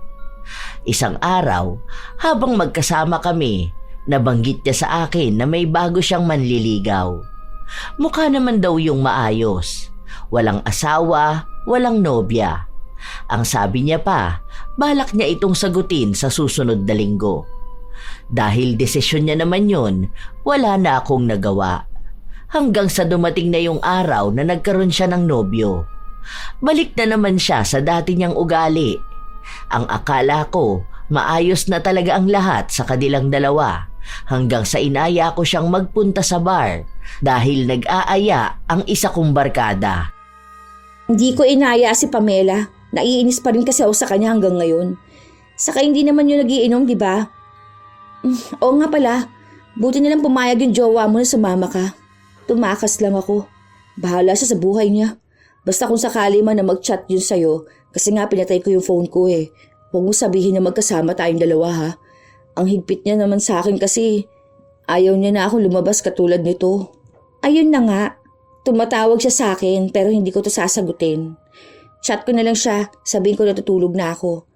Isang araw, habang magkasama kami, nabanggit niya sa akin na may bago siyang manliligaw. Mukha naman daw yung maayos. Walang asawa, walang nobya. Ang sabi niya pa, balak niya itong sagutin sa susunod na linggo. Dahil desisyon niya naman yun, wala na akong nagawa. Hanggang sa dumating na yung araw na nagkaroon siya ng nobyo. Balik na naman siya sa dati niyang ugali. Ang akala ko, maayos na talaga ang lahat sa kanilang dalawa. Hanggang sa inaya ko siyang magpunta sa bar dahil nag-aaya ang isa kong barkada. Hindi ko inaya si Pamela. Naiinis pa rin kasi ako sa kanya hanggang ngayon. Saka hindi naman yun nagiinom, di ba? Oo nga pala, buti nilang pumayag yung jowa mo na sumama ka. Tumakas lang ako. Bahala siya sa buhay niya. Basta kung sakali man na mag-chat yun sa'yo, kasi nga pinatay ko yung phone ko eh. Huwag mo sabihin na magkasama tayong dalawa ha. Ang higpit niya naman sa akin kasi ayaw niya na akong lumabas katulad nito. Ayun na nga, tumatawag siya sa akin pero hindi ko to sasagutin. Chat ko na lang siya, sabihin ko natutulog na ako.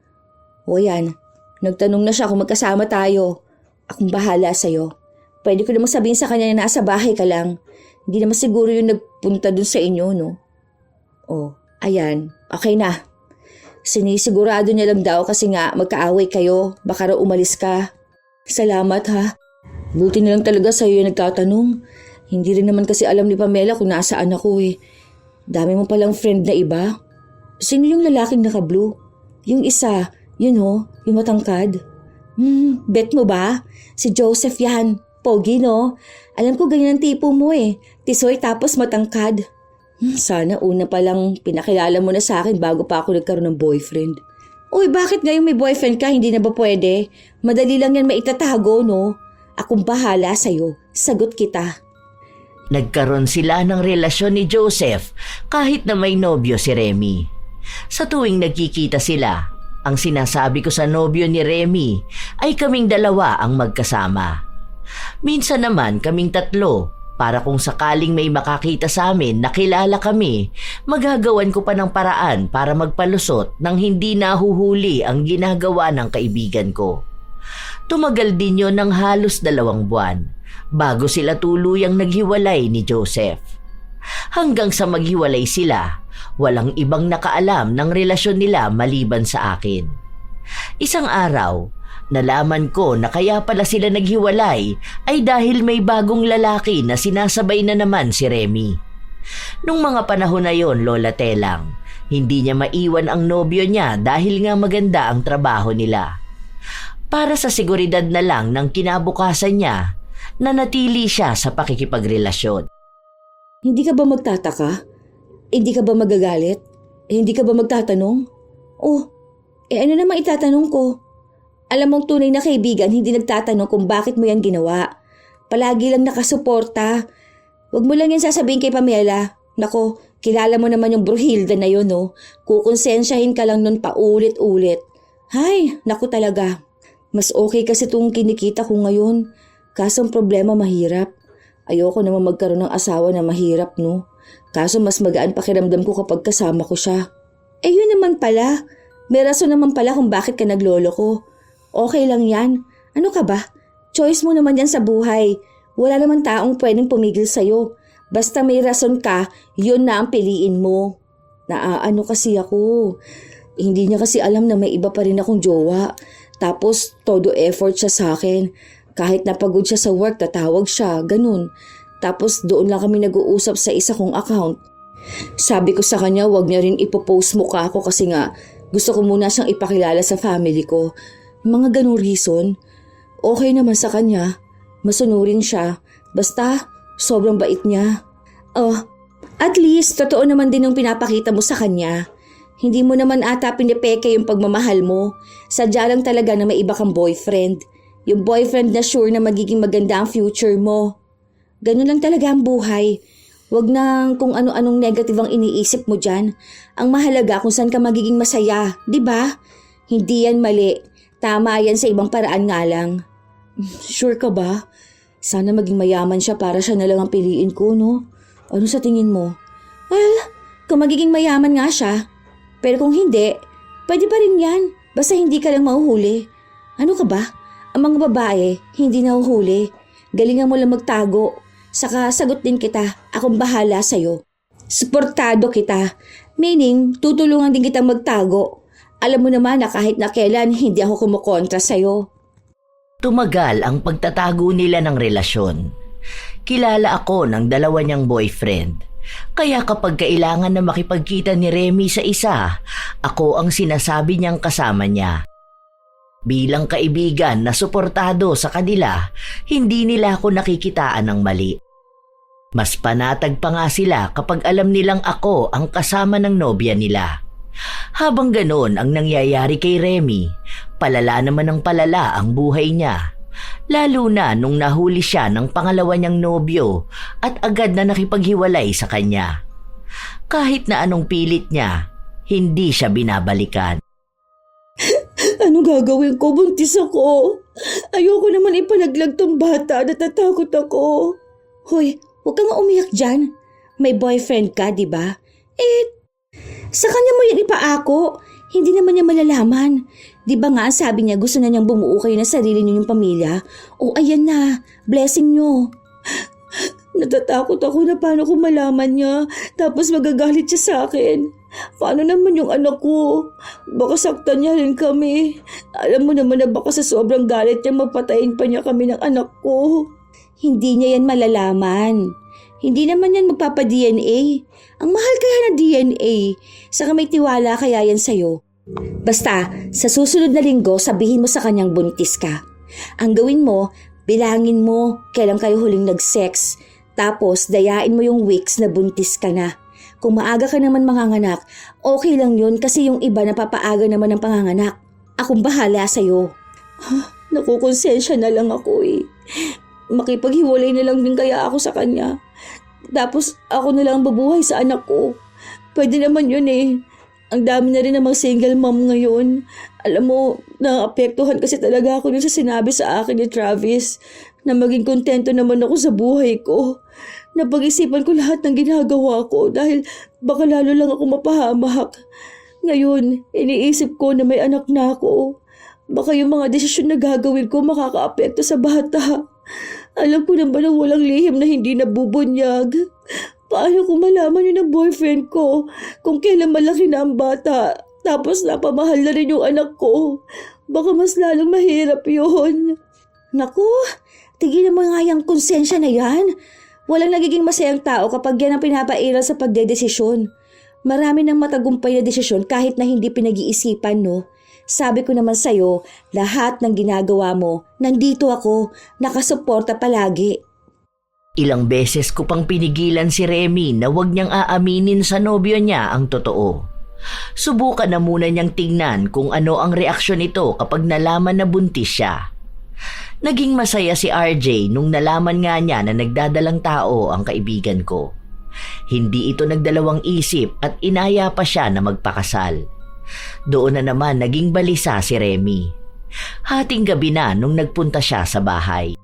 O yan, nagtanong na siya kung magkasama tayo. Akong bahala sa'yo. Pwede ko namang sabihin sa kanya na nasa bahay ka lang. Hindi naman siguro yung nagpunta dun sa inyo, no? O, ayan, okay na. Sinisigurado niya lang daw kasi nga magkaaway kayo, baka raw umalis ka. Salamat ha. Buti na lang talaga sa'yo yung nagtatanong. Hindi rin naman kasi alam ni Pamela kung nasaan ako eh. Dami mo palang friend na iba. Sino yung lalaking naka-blue? Yung isa, yun ho, yung matangkad. Bet mo ba? Si Joseph yan. Pogi no? Alam ko ganyan ang tipo mo eh. Tisoy tapos matangkad. Sana una pa lang pinakilala mo na sa akin bago pa ako nagkaroon ng boyfriend. Uy, bakit ngayon may boyfriend ka? Hindi na ba pwede? Madali lang yan maitatago, no? Akong bahala sa'yo. Sagot kita. Nagkaroon sila ng relasyon ni Joseph kahit na may nobyo si Remy. Sa tuwing nagkikita sila, ang sinasabi ko sa nobyo ni Remy ay kaming dalawa ang magkasama. Minsan naman kaming tatlo. Para kung sakaling may makakita sa amin na kilala kami, magagawan ko pa ng paraan para magpalusot nang hindi nahuhuli ang ginagawa ng kaibigan ko. Tumagal din yon ng halos 2 buwan bago sila tuluyang naghiwalay ni Joseph. Hanggang sa maghiwalay sila, walang ibang nakaalam ng relasyon nila maliban sa akin. Isang araw, nalaman ko na kaya pala sila naghiwalay ay dahil may bagong lalaki na sinasabay na naman si Remy. Nung mga panahon na yon, Lola Telang, hindi niya maiwan ang nobyo niya dahil nga maganda ang trabaho nila. Para sa seguridad na lang ng kinabukasan niya, nanatili siya sa pakikipagrelasyon. Hindi ka ba magtataka? Hindi ka ba magagalit? Hindi ka ba magtatanong? Oh, ano namang itatanong ko? Alam mong tunay na kaibigan, hindi nagtatanong kung bakit mo yan ginawa. Palagi lang nakasuporta. Huwag mo lang yan sasabihin kay Pamela. Nako, kilala mo naman yung Bruhilda na yun, no? Kukonsensyahin ka lang nun paulit-ulit. Hay, naku talaga. Mas okay kasi itong kinikita ko ngayon. Kaso ang problema mahirap. Ayoko naman magkaroon ng asawa na mahirap, no? Kaso mas magaan pakiramdam ko kapag kasama ko siya. Eh yun naman pala. May rason naman pala kung bakit ka naglolo ko. Okay lang yan. Ano ka ba? Choice mo naman yan sa buhay. Wala naman taong pwedeng pumigil sa'yo. Basta may rason ka, yun na ang piliin mo. Naaano kasi ako. Hindi niya kasi alam na may iba pa rin akong jowa. Tapos todo effort siya sa akin. Kahit napagod siya sa work, tatawag siya. Ganun. Tapos doon lang kami nag-uusap sa isa kong account. Sabi ko sa kanya, wag niya rin ipopost mukha ko kasi nga gusto ko muna siyang ipakilala sa family ko. Mga ganung reason, okay naman sa kanya. Masunurin siya. Basta, sobrang bait niya. Oh, at least, totoo naman din ang pinapakita mo sa kanya. Hindi mo naman ata pinipeke yung pagmamahal mo. Sadya lang talaga na may iba kang boyfriend. Yung boyfriend na sure na magiging maganda ang future mo. Ganun lang talaga ang buhay. Huwag nang kung ano-anong negative ang iniisip mo dyan. Ang mahalaga kung saan ka magiging masaya, di ba? Hindi yan mali. Tama yan sa ibang paraan nga lang. Sure ka ba? Sana maging mayaman siya para siya na lang ang piliin ko, no? Ano sa tingin mo? Well, kung magiging mayaman nga siya. Pero kung hindi, pwede pa rin yan. Basta hindi ka lang mahuhuli. Ano ka ba? Ang mga babae, hindi nahuhuli. Galingan mo lang magtago. Saka sagot din kita. Akong bahala sa'yo. Suportado kita. Meaning, tutulungan din kitang magtago. Alam mo naman na kahit na kailan, hindi ako kumukontra sa'yo. Tumagal ang pagtatago nila ng relasyon. Kilala ako ng dalawa niyang boyfriend. Kaya kapag kailangan na makipagkita ni Remy sa isa, ako ang sinasabi niyang kasama niya. Bilang kaibigan na suportado sa kanila, hindi nila ako nakikitaan ng mali. Mas panatag pa nga sila kapag alam nilang ako ang kasama ng nobya nila. Habang ganon ang nangyayari kay Remy, palala naman ng palala ang buhay niya. Lalo na nung nahuli siya ng pangalawa niyang nobyo at agad na nakipaghiwalay sa kanya. Kahit na anong pilit niya, hindi siya binabalikan. Ano gagawin ko? Buntis ako. Ayoko naman ipalaglag tong bata. Natatakot ako. Hoy, huwag kang umiyak dyan. May boyfriend ka, di ba? Sa kanya mo yan ipaako. Hindi naman niya malalaman. Di ba nga sabi niya gusto na niyang bumuo kayo na sarili niyo yung pamilya? O ayan na, blessing niyo. Natatakot ako na paano kung malaman niya. Tapos magagalit siya sa akin. Paano naman yung anak ko? Baka saktan niya rin kami. Alam mo naman na baka sa sobrang galit niya mapatayin pa niya kami ng anak ko. Hindi niya yan malalaman. Hindi naman yan magpapa-DNA. Ang mahal kaya na DNA. Saka may tiwala kaya yan sa'yo. Basta, sa susunod na linggo sabihin mo sa kanyang buntis ka. Ang gawin mo, bilangin mo kailan kayo huling nag-sex. Tapos dayain mo yung weeks na buntis ka na. Kung maaga ka naman manganganak, okay lang yun kasi yung iba napapaaga naman ng panganganak. Akong bahala sa'yo. Nakukonsensya na lang ako eh. Makipaghiwalay na lang din kaya ako sa kanya. Tapos ako na lang babuhay sa anak ko. Pwede naman yun eh. Ang dami na rin namang single mom ngayon. Alam mo, naapektuhan kasi talaga ako dun sa sinabi sa akin ni Travis na maging kontento naman ako sa buhay ko. Napag-isipan ko lahat ng ginagawa ko dahil baka lalo lang ako mapahamak. Ngayon, iniisip ko na may anak na ako. Baka yung mga desisyon na gagawin ko makakaapekto sa bata. Alam ko naman ang walang lihim na hindi nabubunyag. Paano kung malaman yun ng boyfriend ko kung kailan malaki na ang bata tapos napamahal na rin yung anak ko? Baka mas lalong mahirap yun. Naku, tigilan mo nga yung konsensya na yan. Walang nagiging masayang tao kapag yan ang pinapairal sa pagdedesisyon. Marami ng matagumpay na desisyon kahit na hindi pinag-iisipan, no? Sabi ko naman sa'yo, lahat ng ginagawa mo, nandito ako, nakasuporta palagi. Ilang beses ko pang pinigilan si Remy na huwag niyang aaminin sa nobyo niya ang totoo. Subukan na muna niyang tingnan kung ano ang reaksyon nito kapag nalaman na buntis siya. Naging masaya si RJ nung nalaman nga niya na nagdadalang tao ang kaibigan ko. Hindi ito nagdalawang isip at inaya pa siya na magpakasal. Doon na naman naging balisa si Remy. Hating gabi na nung nagpunta siya sa bahay.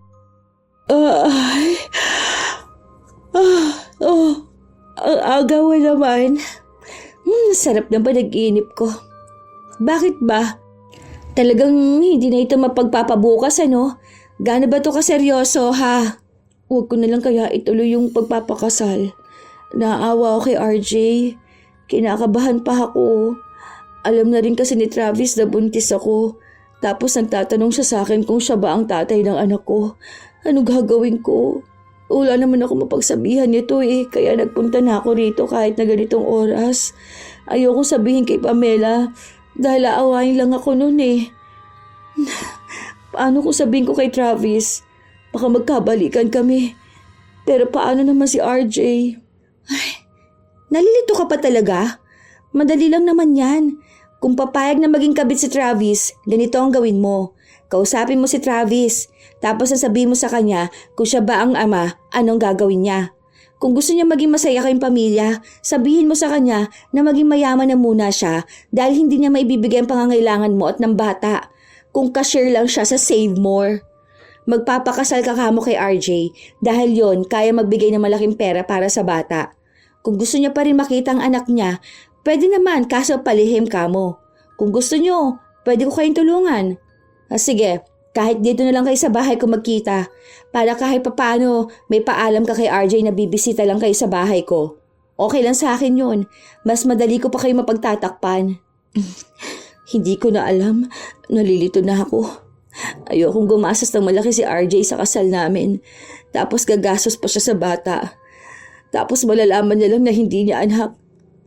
Ang aga mo naman. Sarap ng panaginip ko. Bakit ba? Talagang hindi na ito mapagpapabukas, ano? Gaano ba ito kaseryoso, ha? Huwag ko na lang kaya ituloy yung pagpapakasal. Naawa ako kay RJ. Kinakabahan pa ako. Alam na rin kasi ni Travis na buntis ako. Tapos nagtatanong siya sa akin kung siya ba ang tatay ng anak ko. Ano gagawin ko? Wala naman ako mapagsabihan nito eh. Kaya nagpunta na ako rito kahit na ganitong oras. Ayoko sabihin kay Pamela dahil aawain lang ako noon eh. Paano ko sabihin ko kay Travis? Baka magkabalikan kami. Pero paano naman si RJ? Ay, nalilito ka pa talaga? Madali lang naman yan. Kung papayag na maging kabit si Travis, ganito ang gawin mo. Kausapin mo si Travis. Tapos sasabihin mo sa kanya kung siya ba ang ama, anong gagawin niya. Kung gusto niya maging masaya kayong pamilya, sabihin mo sa kanya na maging mayaman na muna siya dahil hindi niya maibibigay ang pangangailangan mo at ng bata. Kung cashier lang siya sa Save More. Magpapakasal ka kamo kay RJ dahil yon kaya magbigay ng malaking pera para sa bata. Kung gusto niya pa rin makita ang anak niya, pwede naman kaso palihim kamo. Kung gusto niyo, pwede ko kayong tulungan. Sige, kahit dito na lang kayo sa bahay ko magkita. Para kahit papaano may paalam ka kay RJ na bibisita lang kayo sa bahay ko. Okay lang sa akin yun. Mas madali ko pa kayo mapagtatakpan. Hindi ko na alam. Nalilito na ako. Ayokong gumastos ng malaki si RJ sa kasal namin. Tapos gagastos pa siya sa bata. Tapos malalaman niya lang na hindi niya anak.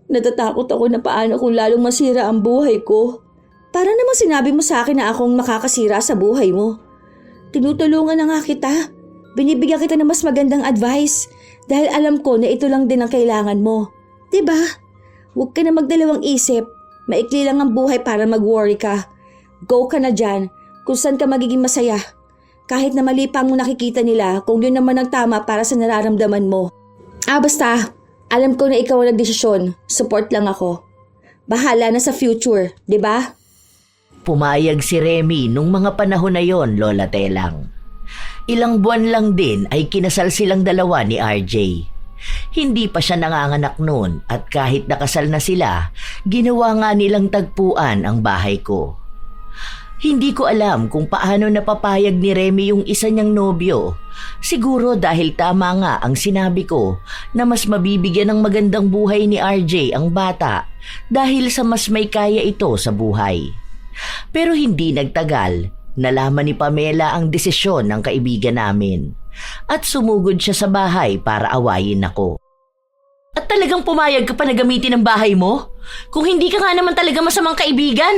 Natatakot ako na paano kung lalong masira ang buhay ko. Para namang sinabi mo sa akin na akong makakasira sa buhay mo. Tinutulungan na nga kita. Binibigyan kita ng mas magandang advice dahil alam ko na ito lang din ang kailangan mo. 'Di ba? Huwag ka na magdalawang isip. Maikli lang ang buhay para mag-worry ka. Go ka na dyan kung saan ka magiging masaya. Kahit na mali pa ang nakikita nila kung yun naman ang tama para sa nararamdaman mo. Basta, alam ko na ikaw ang nagdesisyon. Support lang ako. Bahala na sa future, 'di ba? Pumayag si Remy nung mga panahon na yon, Lola Telang. Ilang buwan lang din ay kinasal silang dalawa ni RJ. Hindi pa siya nanganganak noon at kahit nakasal na sila, ginawa nga nilang tagpuan ang bahay ko. Hindi ko alam kung paano napapayag ni Remy yung isa niyang nobyo. Siguro dahil tama nga ang sinabi ko na mas mabibigyan ng magandang buhay ni RJ ang bata dahil sa mas may kaya ito sa buhay. Pero hindi nagtagal, nalaman ni Pamela ang desisyon ng kaibigan namin at sumugod siya sa bahay para awayin ako. At talagang pumayag ka pa na gamitin ang bahay mo? Kung hindi ka nga naman talaga masamang kaibigan,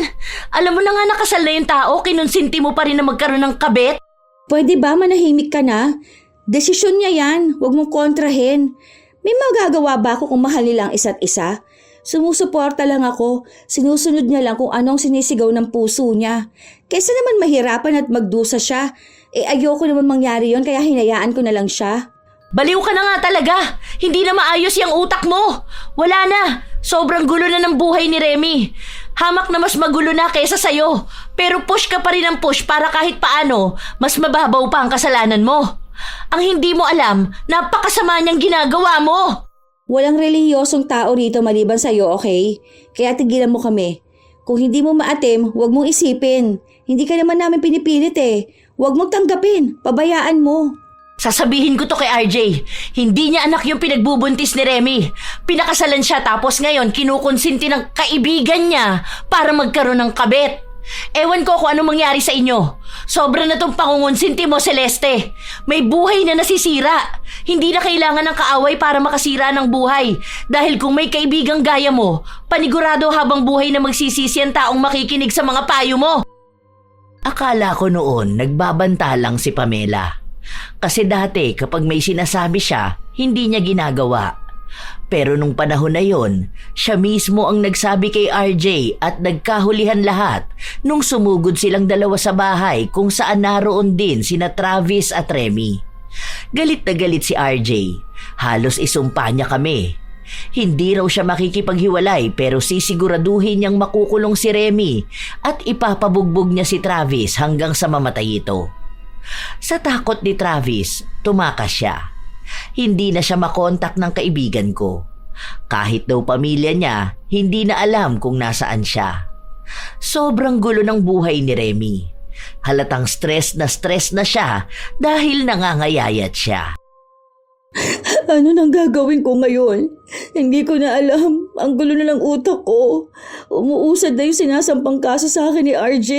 alam mo na nga nakasal na yung tao, kinonsinti mo pa rin na magkaroon ng kabit? Pwede ba manahimik ka na? Desisyon niya yan, huwag mong kontrahin. May magagawa ba ako kung mahal nilang isa't isa? Sumusuporta lang ako, sinusunod niya lang kung anong sinisigaw ng puso niya. Kaysa naman mahirapan at magdusa siya, ayoko naman mangyari yon kaya hinayaan ko na lang siya. Baliw ka na nga talaga! Hindi na maayos yung utak mo! Wala na! Sobrang gulo na ng buhay ni Remy. Hamak na mas magulo na kaysa sayo. Pero push ka pa rin ng push para kahit paano, mas mababaw pa ang kasalanan mo. Ang hindi mo alam, napakasama niyang ginagawa mo! Walang relihiyosong tao rito maliban sa'yo, okay? Kaya tigilan mo kami. Kung hindi mo maatim, huwag mong isipin. Hindi ka naman namin pinipilit eh. Huwag mong tanggapin. Pabayaan mo. Sasabihin ko to kay RJ. Hindi niya anak yung pinagbubuntis ni Remy. Pinakasalan siya tapos ngayon kinukonsinti ng kaibigan niya para magkaroon ng kabit. Ewan ko kung anong mangyari sa inyo. Sobra na tong pangungonsinti mo, Celeste. May buhay na nasisira. Hindi na kailangan ng kaaway para makasira ng buhay. Dahil kung may kaibigang gaya mo, panigurado habang buhay na magsisisi ang taong makikinig sa mga payo mo. Akala ko noon nagbabanta lang si Pamela. Kasi dati kapag may sinasabi siya, hindi niya ginagawa. Pero nung panahon na yon, siya mismo ang nagsabi kay RJ at nagkahulihan lahat nung sumugod silang dalawa sa bahay kung saan naroon din sina Travis at Remy. Galit na galit si RJ. Halos isumpa niya kami. Hindi raw siya makikipaghiwalay pero sisiguraduhin niyang makukulong si Remy at ipapabugbog niya si Travis hanggang sa mamatay ito. Sa takot ni Travis, tumakas siya. Hindi na siya makontak ng kaibigan ko. Kahit daw pamilya niya, hindi na alam kung nasaan siya. Sobrang gulo ng buhay ni Remy. Halatang stress na siya dahil nangangayayat siya. Ano nang gagawin ko ngayon? Hindi ko na alam. Ang gulo na ng utak ko. Umuusad na yung sinasampang kaso sa akin ni RJ.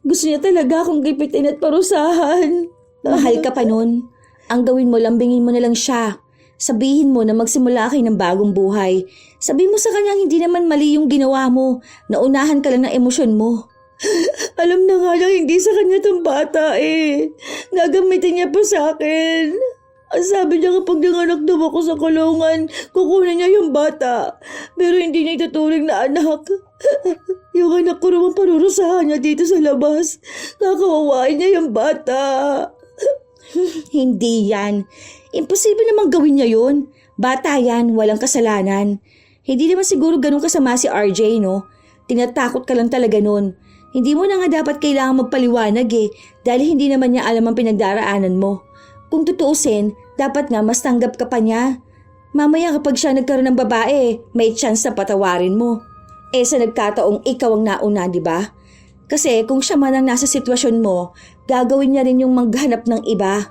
Gusto niya talaga akong gipitin at parusahan. Mahal ka pa nun. Ang gawin mo, lambingin mo na lang siya. Sabihin mo na magsimula kayo ng bagong buhay. Sabihin mo sa kanya hindi naman mali yung ginawa mo. Naunahan ka lang ng emosyon mo. Alam na nga lang hindi sa kanya tong bata eh. Gagamitin niya pa sa akin. Ang sabi niya kapag nanganak daw ako sa kulungan, kukunin niya yung bata. Pero hindi niya ituturing na anak. Yung anak ko naman parurusahan niya dito sa labas. Kakawawain niya yung bata. Hindi yan. Imposible namang gawin niya yun. Bata yan, walang kasalanan. Hindi naman siguro ganun kasama si RJ, no? Tinatakot ka lang talaga nun. Hindi mo na nga dapat kailangan magpaliwanag eh, dahil hindi naman niya alam ang pinagdaraanan mo. Kung tutuusin, dapat nga mas tanggap ka pa niya. Mamaya kapag siya nagkaroon ng babae, may chance na patawarin mo. Sa nagkataong ikaw ang nauna, di ba? Kasi kung siya man ang nasa sitwasyon mo, gagawin niya rin yung maghanap ng iba.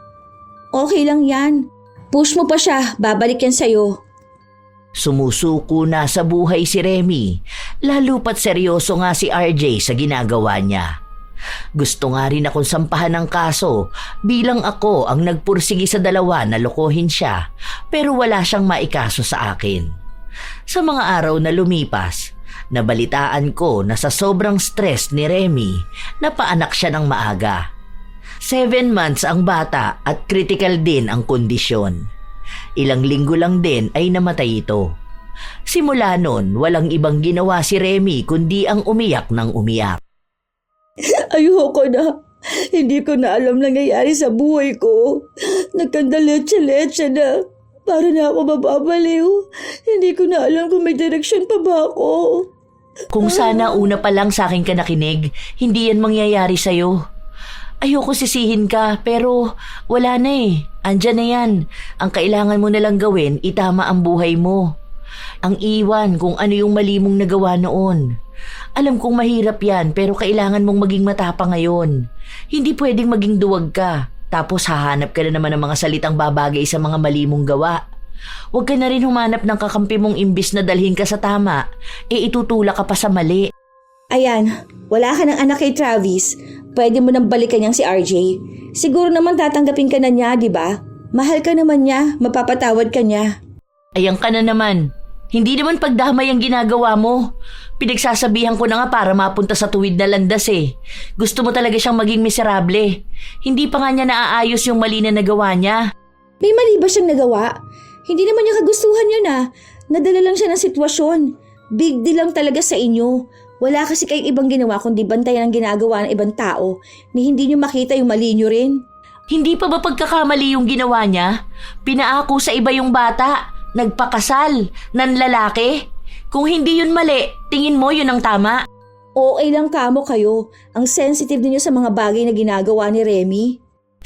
Okay lang yan. Push mo pa siya, babalik yan sa'yo. Sumusuko na sa buhay si Remy, lalo pat seryoso nga si RJ sa ginagawa niya. Gusto nga rin akong sampahan ng kaso bilang ako ang nagpursigi sa dalawa na lokohin siya pero wala siyang maikaso sa akin. Sa mga araw na lumipas, nabalitaan ko na sa sobrang stress ni Remy, napaanak siya ng maaga. 7 months ang bata at critical din ang kondisyon. Ilang linggo lang din ay namatay ito. Simula nun, walang ibang ginawa si Remy kundi ang umiyak ng umiyak. Ayoko na. Hindi ko na alam nangyayari sa buhay ko. Nagkandaletse-letse na. Para na ako mababaliw. Hindi ko na alam kung may direksyon pa ba ako. Kung sana una pa lang sa akin ka nakinig, hindi yan mangyayari sa'yo. Ayoko sisihin ka, pero wala na eh. Andyan na yan. Ang kailangan mo nalang gawin, itama ang buhay mo. Ang iwan kung ano yung mali mong nagawa noon. Alam kong mahirap yan, pero kailangan mong maging matapang ngayon. Hindi pwedeng maging duwag ka, tapos hahanap ka na naman ng mga salitang babagay sa mga mali mong gawa. Huwag ka na rin humanap ng kakampi mong imbis na dalhin ka sa tama, itutulak ka pa sa mali. Ayan, wala ka ng anak kay Travis. Pwede mo nang balikan niyang si RJ. Siguro naman tatanggapin ka na niya, di ba? Mahal ka naman niya, mapapatawad ka niya. Ayan ka na naman. Hindi naman pagdamay ang ginagawa mo. Pinagsasabihan ko na nga para mapunta sa tuwid na landas eh. Gusto mo talaga siyang maging miserable. Hindi pa nga niya naaayos yung mali na nagawa niya. May mali ba siyang nagawa? Hindi naman niya kagustuhan yun ah. Nadala lang siya ng sitwasyon. Big deal lang talaga sa inyo. Wala kasi kayong ibang ginawa kundi bantayan ang ginagawa ng ibang tao ni hindi niyo makita yung mali niyo rin. Hindi pa ba pagkakamali yung ginawa niya? Pinaako sa iba yung bata. Nagpakasal. Nanlalaki. Kung hindi yun mali, tingin mo yun ang tama? Okay lang kamo kayo. Ang sensitive niyo sa mga bagay na ginagawa ni Remy.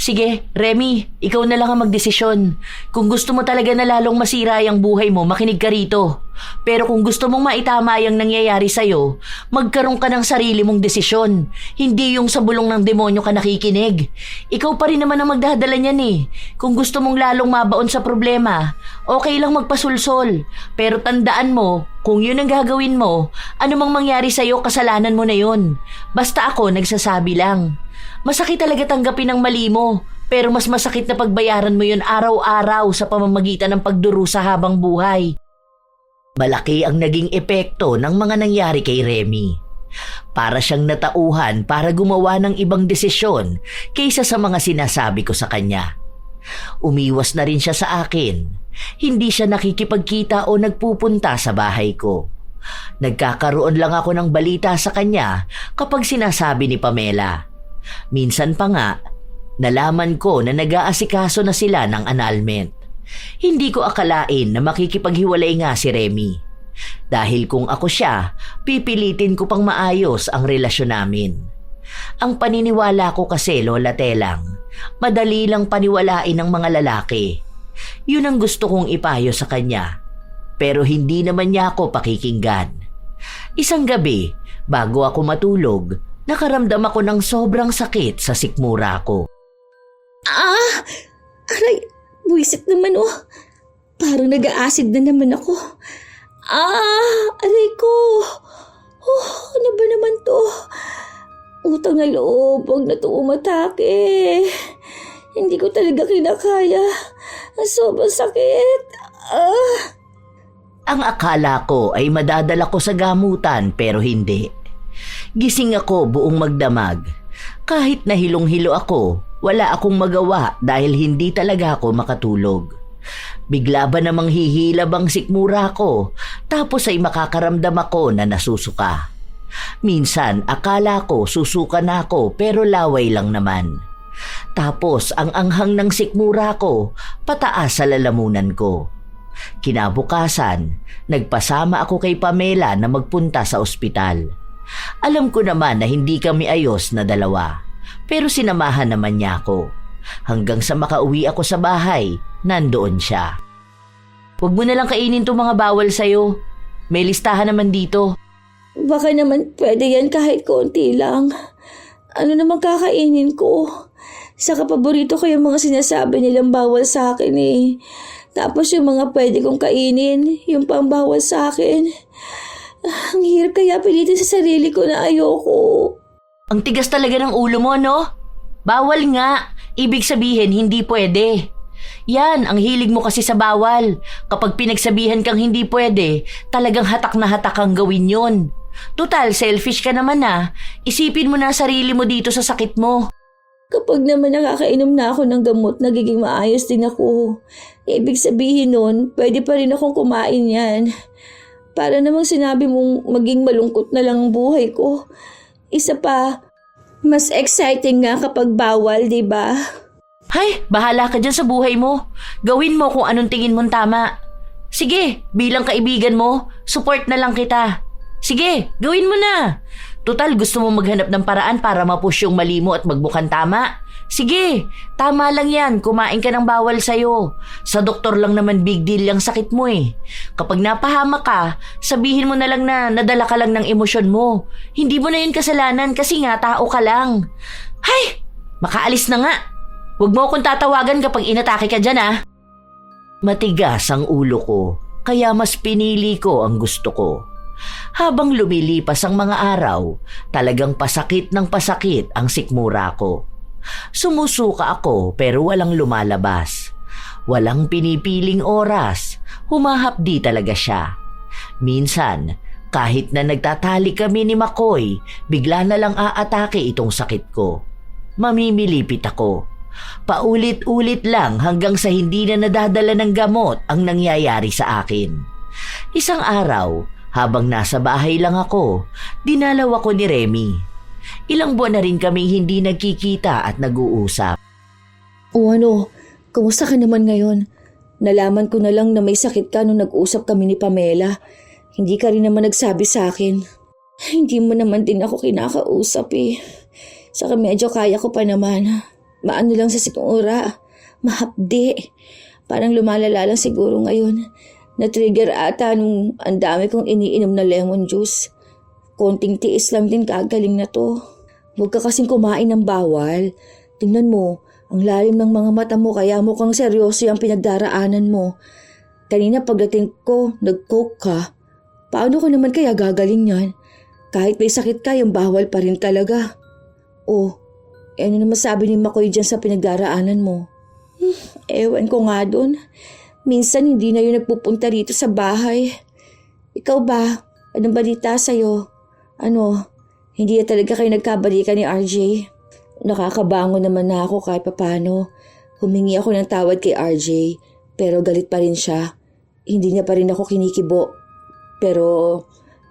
Sige, Remy, ikaw na lang ang magdesisyon. Kung gusto mo talaga na lalong masira ang buhay mo, makinig ka rito. Pero kung gusto mong maitama yung nangyayari sa'yo, magkaroon ka ng sarili mong desisyon. Hindi yung sa bulong ng demonyo ka nakikinig. Ikaw pa rin naman ang magdadala niyan eh. Kung gusto mong lalong mabaon sa problema, okay lang magpasulsol. Pero tandaan mo, kung yun ang gagawin mo, anumang mangyari sa'yo, kasalanan mo na yun. Basta ako nagsasabi lang. Masakit talaga tanggapin ang mali mo, pero mas masakit na pagbayaran mo yun araw-araw sa pamamagitan ng pagdurusa habang buhay. Malaki ang naging epekto ng mga nangyari kay Remy. Para siyang natauhan para gumawa ng ibang desisyon kaysa sa mga sinasabi ko sa kanya. Umiwas na rin siya sa akin. Hindi siya nakikipagkita o nagpupunta sa bahay ko. Nagkakaroon lang ako ng balita sa kanya kapag sinasabi ni Pamela. Minsan pa nga, nalaman ko na nag-aasikaso na sila ng annulment. Hindi ko akalain na makikipaghiwalay nga si Remy. Dahil kung ako siya, pipilitin ko pang maayos ang relasyon namin. Ang paniniwala ko kasi, Lola Telang, madali lang paniwalain ng mga lalaki. Yun ang gusto kong ipayo sa kanya. Pero hindi naman niya ako pakikinggan. Isang gabi, bago ako matulog, nakaramdam ako ng sobrang sakit sa sikmura ko. Aray, buwisit naman oh. Parang nag-a-acid na naman ako. Aray ko. Oh, ano ba naman to? Utang na loob, huwag na to umatake. Hindi ko talaga kinakaya. Sobrang sakit. Ang akala ko ay madadala ko sa gamutan pero hindi. Gising ako buong magdamag. Kahit nahilong-hilo ako, wala akong magawa dahil hindi talaga ako makatulog. Bigla ba namang hihilab ang sikmura ko tapos ay makakaramdam ako na nasusuka. Minsan akala ko susuka na ako pero laway lang naman. Tapos ang anghang ng sikmura ko pataas sa lalamunan ko. Kinabukasan, nagpasama ako kay Pamela na magpunta sa ospital. Alam ko naman na hindi kami ayos na dalawa, pero sinamahan naman niya ako. Hanggang sa makauwi ako sa bahay, nandoon siya. Huwag mo nalang kainin itong mga bawal sa'yo. May listahan naman dito. Baka naman pwede yan kahit konti lang. Ano naman kakainin ko? Saka paborito ko yung mga sinasabi nilang bawal sa akin eh. Tapos yung mga pwede kong kainin, yung pang bawal sa akin. Ang hirap kaya pilitin sa sarili ko na ayoko. Ang tigas talaga ng ulo mo, no? Bawal nga. Ibig sabihin, hindi pwede. Yan, ang hilig mo kasi sa bawal. Kapag pinagsabihan kang hindi pwede, talagang hatak na hatak kang gawin yon. Total, selfish ka naman ah. Isipin mo na sarili mo dito sa sakit mo. Kapag naman nakakainom na ako ng gamot, nagiging maayos din ako. Ibig sabihin nun, pwede pa rin akong kumain yan. Para namang sinabi mong maging malungkot na lang ang buhay ko. Isa pa, mas exciting nga kapag bawal, di ba? Hay, bahala ka dyan sa buhay mo. Gawin mo kung anong tingin mong tama. Sige, bilang kaibigan mo, support na lang kita. Sige, gawin mo na. Total, gusto mo maghanap ng paraan para mapush yung mali mo at magmukhang tama? Sige, tama lang yan. Kumain ka ng bawal sa'yo. Sa doktor lang naman big deal yung sakit mo eh. Kapag napahamak ka, sabihin mo na lang na nadala ka lang ng emosyon mo. Hindi mo na yun kasalanan kasi nga tao ka lang. Hay, makaalis na nga. Huwag mo akong tatawagan kapag inatake ka dyan ah. Matigas ang ulo ko, kaya mas pinili ko ang gusto ko. Habang lumilipas ang mga araw, talagang pasakit ng pasakit ang sikmura ko. Sumusuka ako pero walang lumalabas. Walang pinipiling oras, humahapdi talaga siya. Minsan, kahit na nagtatali kami ni Makoy, bigla na lang aatake itong sakit ko. Mamimilipit ako. Paulit-ulit lang hanggang sa hindi na nadadala ng gamot ang nangyayari sa akin. Isang araw, habang nasa bahay lang ako, dinalaw ako ni Remy. Ilang buwan na rin kaming hindi nagkikita at nag-uusap. O ano, kumusta ka naman ngayon? Nalaman ko na lang na may sakit ka nung nag-usap kami ni Pamela. Hindi ka rin naman nagsabi sa akin. Hindi mo naman din ako kinakausap eh. Saka medyo kaya ko pa naman. Maano lang sa sikmura. Mahapdi. Parang lumalala lang siguro ngayon. Na-trigger ata nung ang dami kong iniinom na lemon juice. Konting tiis lang din kagaling na to. Huwag ka kasing kumain ng bawal. Tingnan mo, ang lalim ng mga mata mo kaya mukhang seryoso yung pinagdaraanan mo. Kanina pagdating ko, nag-coke ka. Paano ko naman kaya gagaling yan? Kahit may sakit ka, yung bawal pa rin talaga. Oh, ano naman sabi ni Makoy dyan sa pinagdaraanan mo? Ewan ko nga dun. Minsan hindi na yun nagpupunta rito sa bahay. Ikaw ba? Anong balita sa'yo? Ano, hindi na talaga kayo nagkabalikan ni RJ? Nakakabango naman na ako kahit papano. Humingi ako ng tawad kay RJ, pero galit pa rin siya. Hindi niya pa rin ako kinikibo. Pero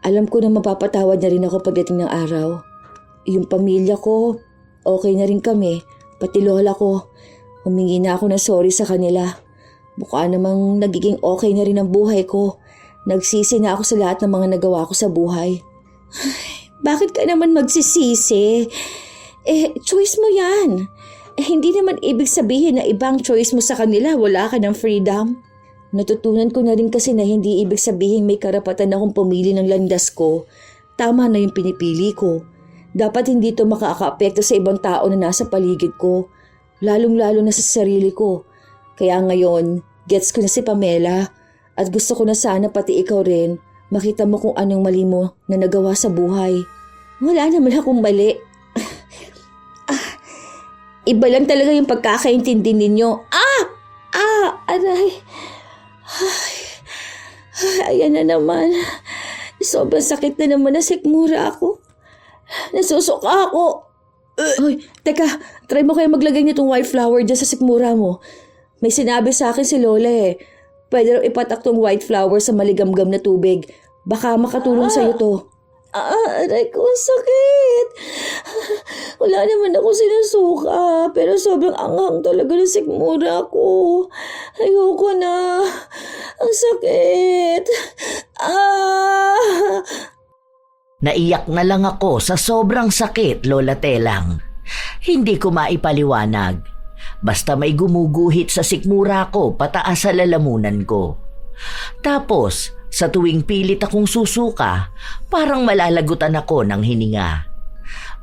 alam ko na mapapatawad na rin ako pagdating ng araw. Yung pamilya ko, okay na rin kami. Pati lola ko, humingi na ako ng sorry sa kanila. Mukha namang nagiging okay na rin ang buhay ko. Nagsisi na ako sa lahat ng mga nagawa ko sa buhay. Bakit ka naman magsisisi? Choice mo yan. Hindi naman ibig sabihin na ibang choice mo sa kanila, wala ka ng freedom. Natutunan ko na rin kasi na hindi ibig sabihin may karapatan akong pumili ng landas ko. Tama na yung pinipili ko. Dapat hindi ito makakaapekto sa ibang tao na nasa paligid ko. Lalong-lalo na sa sarili ko. Kaya ngayon, gets ko na si Pamela at gusto ko na sana pati ikaw rin makita mo kung anong mali mo na nagawa sa buhay. Wala naman akong mali. Iba lang talaga yung pagkakaintindi ninyo. Aray. Ayan na naman. Sobrang sakit na naman na sikmura ako. Nasusuka ako. Hoy, teka, try mo kayo maglagay nitong white flower dyan sa sikmura mo. May sinabi sa akin si Lola eh. Pwede raw ipatak tong white flower sa maligamgam na tubig. Baka makatulong sa'yo to. Aray ko, sakit. Wala naman ako sinusuka. Pero sobrang anghang talaga ng sikmura ko. Ayoko na. Ang sakit. Naiyak na lang ako sa sobrang sakit, Lola Telang. Hindi ko maipaliwanag. Basta may gumuguhit sa sikmura ko pataas sa lalamunan ko. Tapos, sa tuwing pilit akong susuka, parang malalagutan ako ng hininga.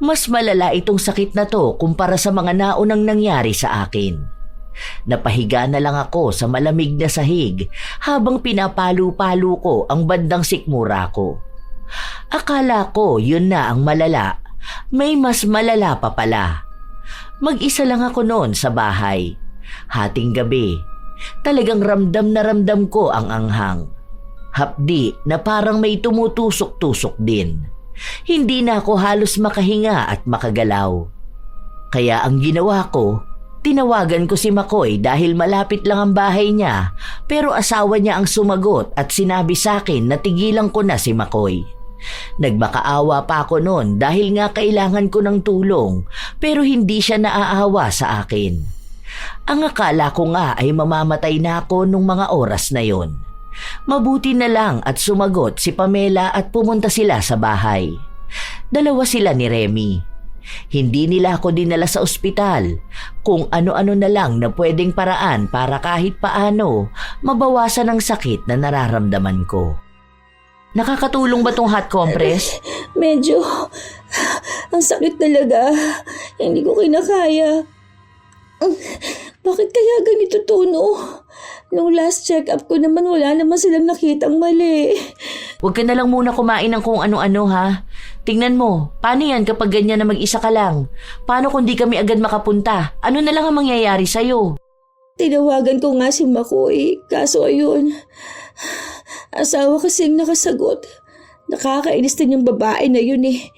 Mas malala itong sakit na to kumpara sa mga naunang nangyari sa akin. Napahiga na lang ako sa malamig na sahig habang pinapalo-palo ko ang bandang sikmura ko. Akala ko yun na ang malala May mas malala pa pala. Mag-isa lang ako noon sa bahay. Hating gabi, talagang ramdam na ramdam ko ang anghang. Hapdi na parang may tumutusok-tusok din. Hindi na ako halos makahinga at makagalaw. Kaya ang ginawa ko, tinawagan ko si Makoy dahil malapit lang ang bahay niya, pero asawa niya ang sumagot at sinabi sa akin na tigilan ko na si Makoy. Nagmakaawa pa ako noon dahil nga kailangan ko ng tulong, pero hindi siya naaawa sa akin. Ang akala ko nga ay mamamatay na ako nung mga oras na yon. Mabuti na lang at sumagot si Pamela at pumunta sila sa bahay. Dalawa sila ni Remy. Hindi nila ako dinala sa ospital, kung ano-ano na lang na pwedeng paraan para kahit paano mabawasan ang sakit na nararamdaman ko. Nakakatulong ba tong hot compress? Medyo, ang sakit talaga. Hindi ko kinakaya. Bakit kaya ganito to, no? Nung last check-up ko naman wala naman silang nakitang mali. Huwag ka na lang muna kumain ng kung ano-ano ha. Tingnan mo, paano yan kapag ganyan na mag-isa ka lang? Paano kung di kami agad makapunta? Ano na lang ang mangyayari sa'yo? Tinawagan ko nga si Makoy, kaso ayun, asawa kasing nakasagot. Nakakainis din yung babae na yun eh.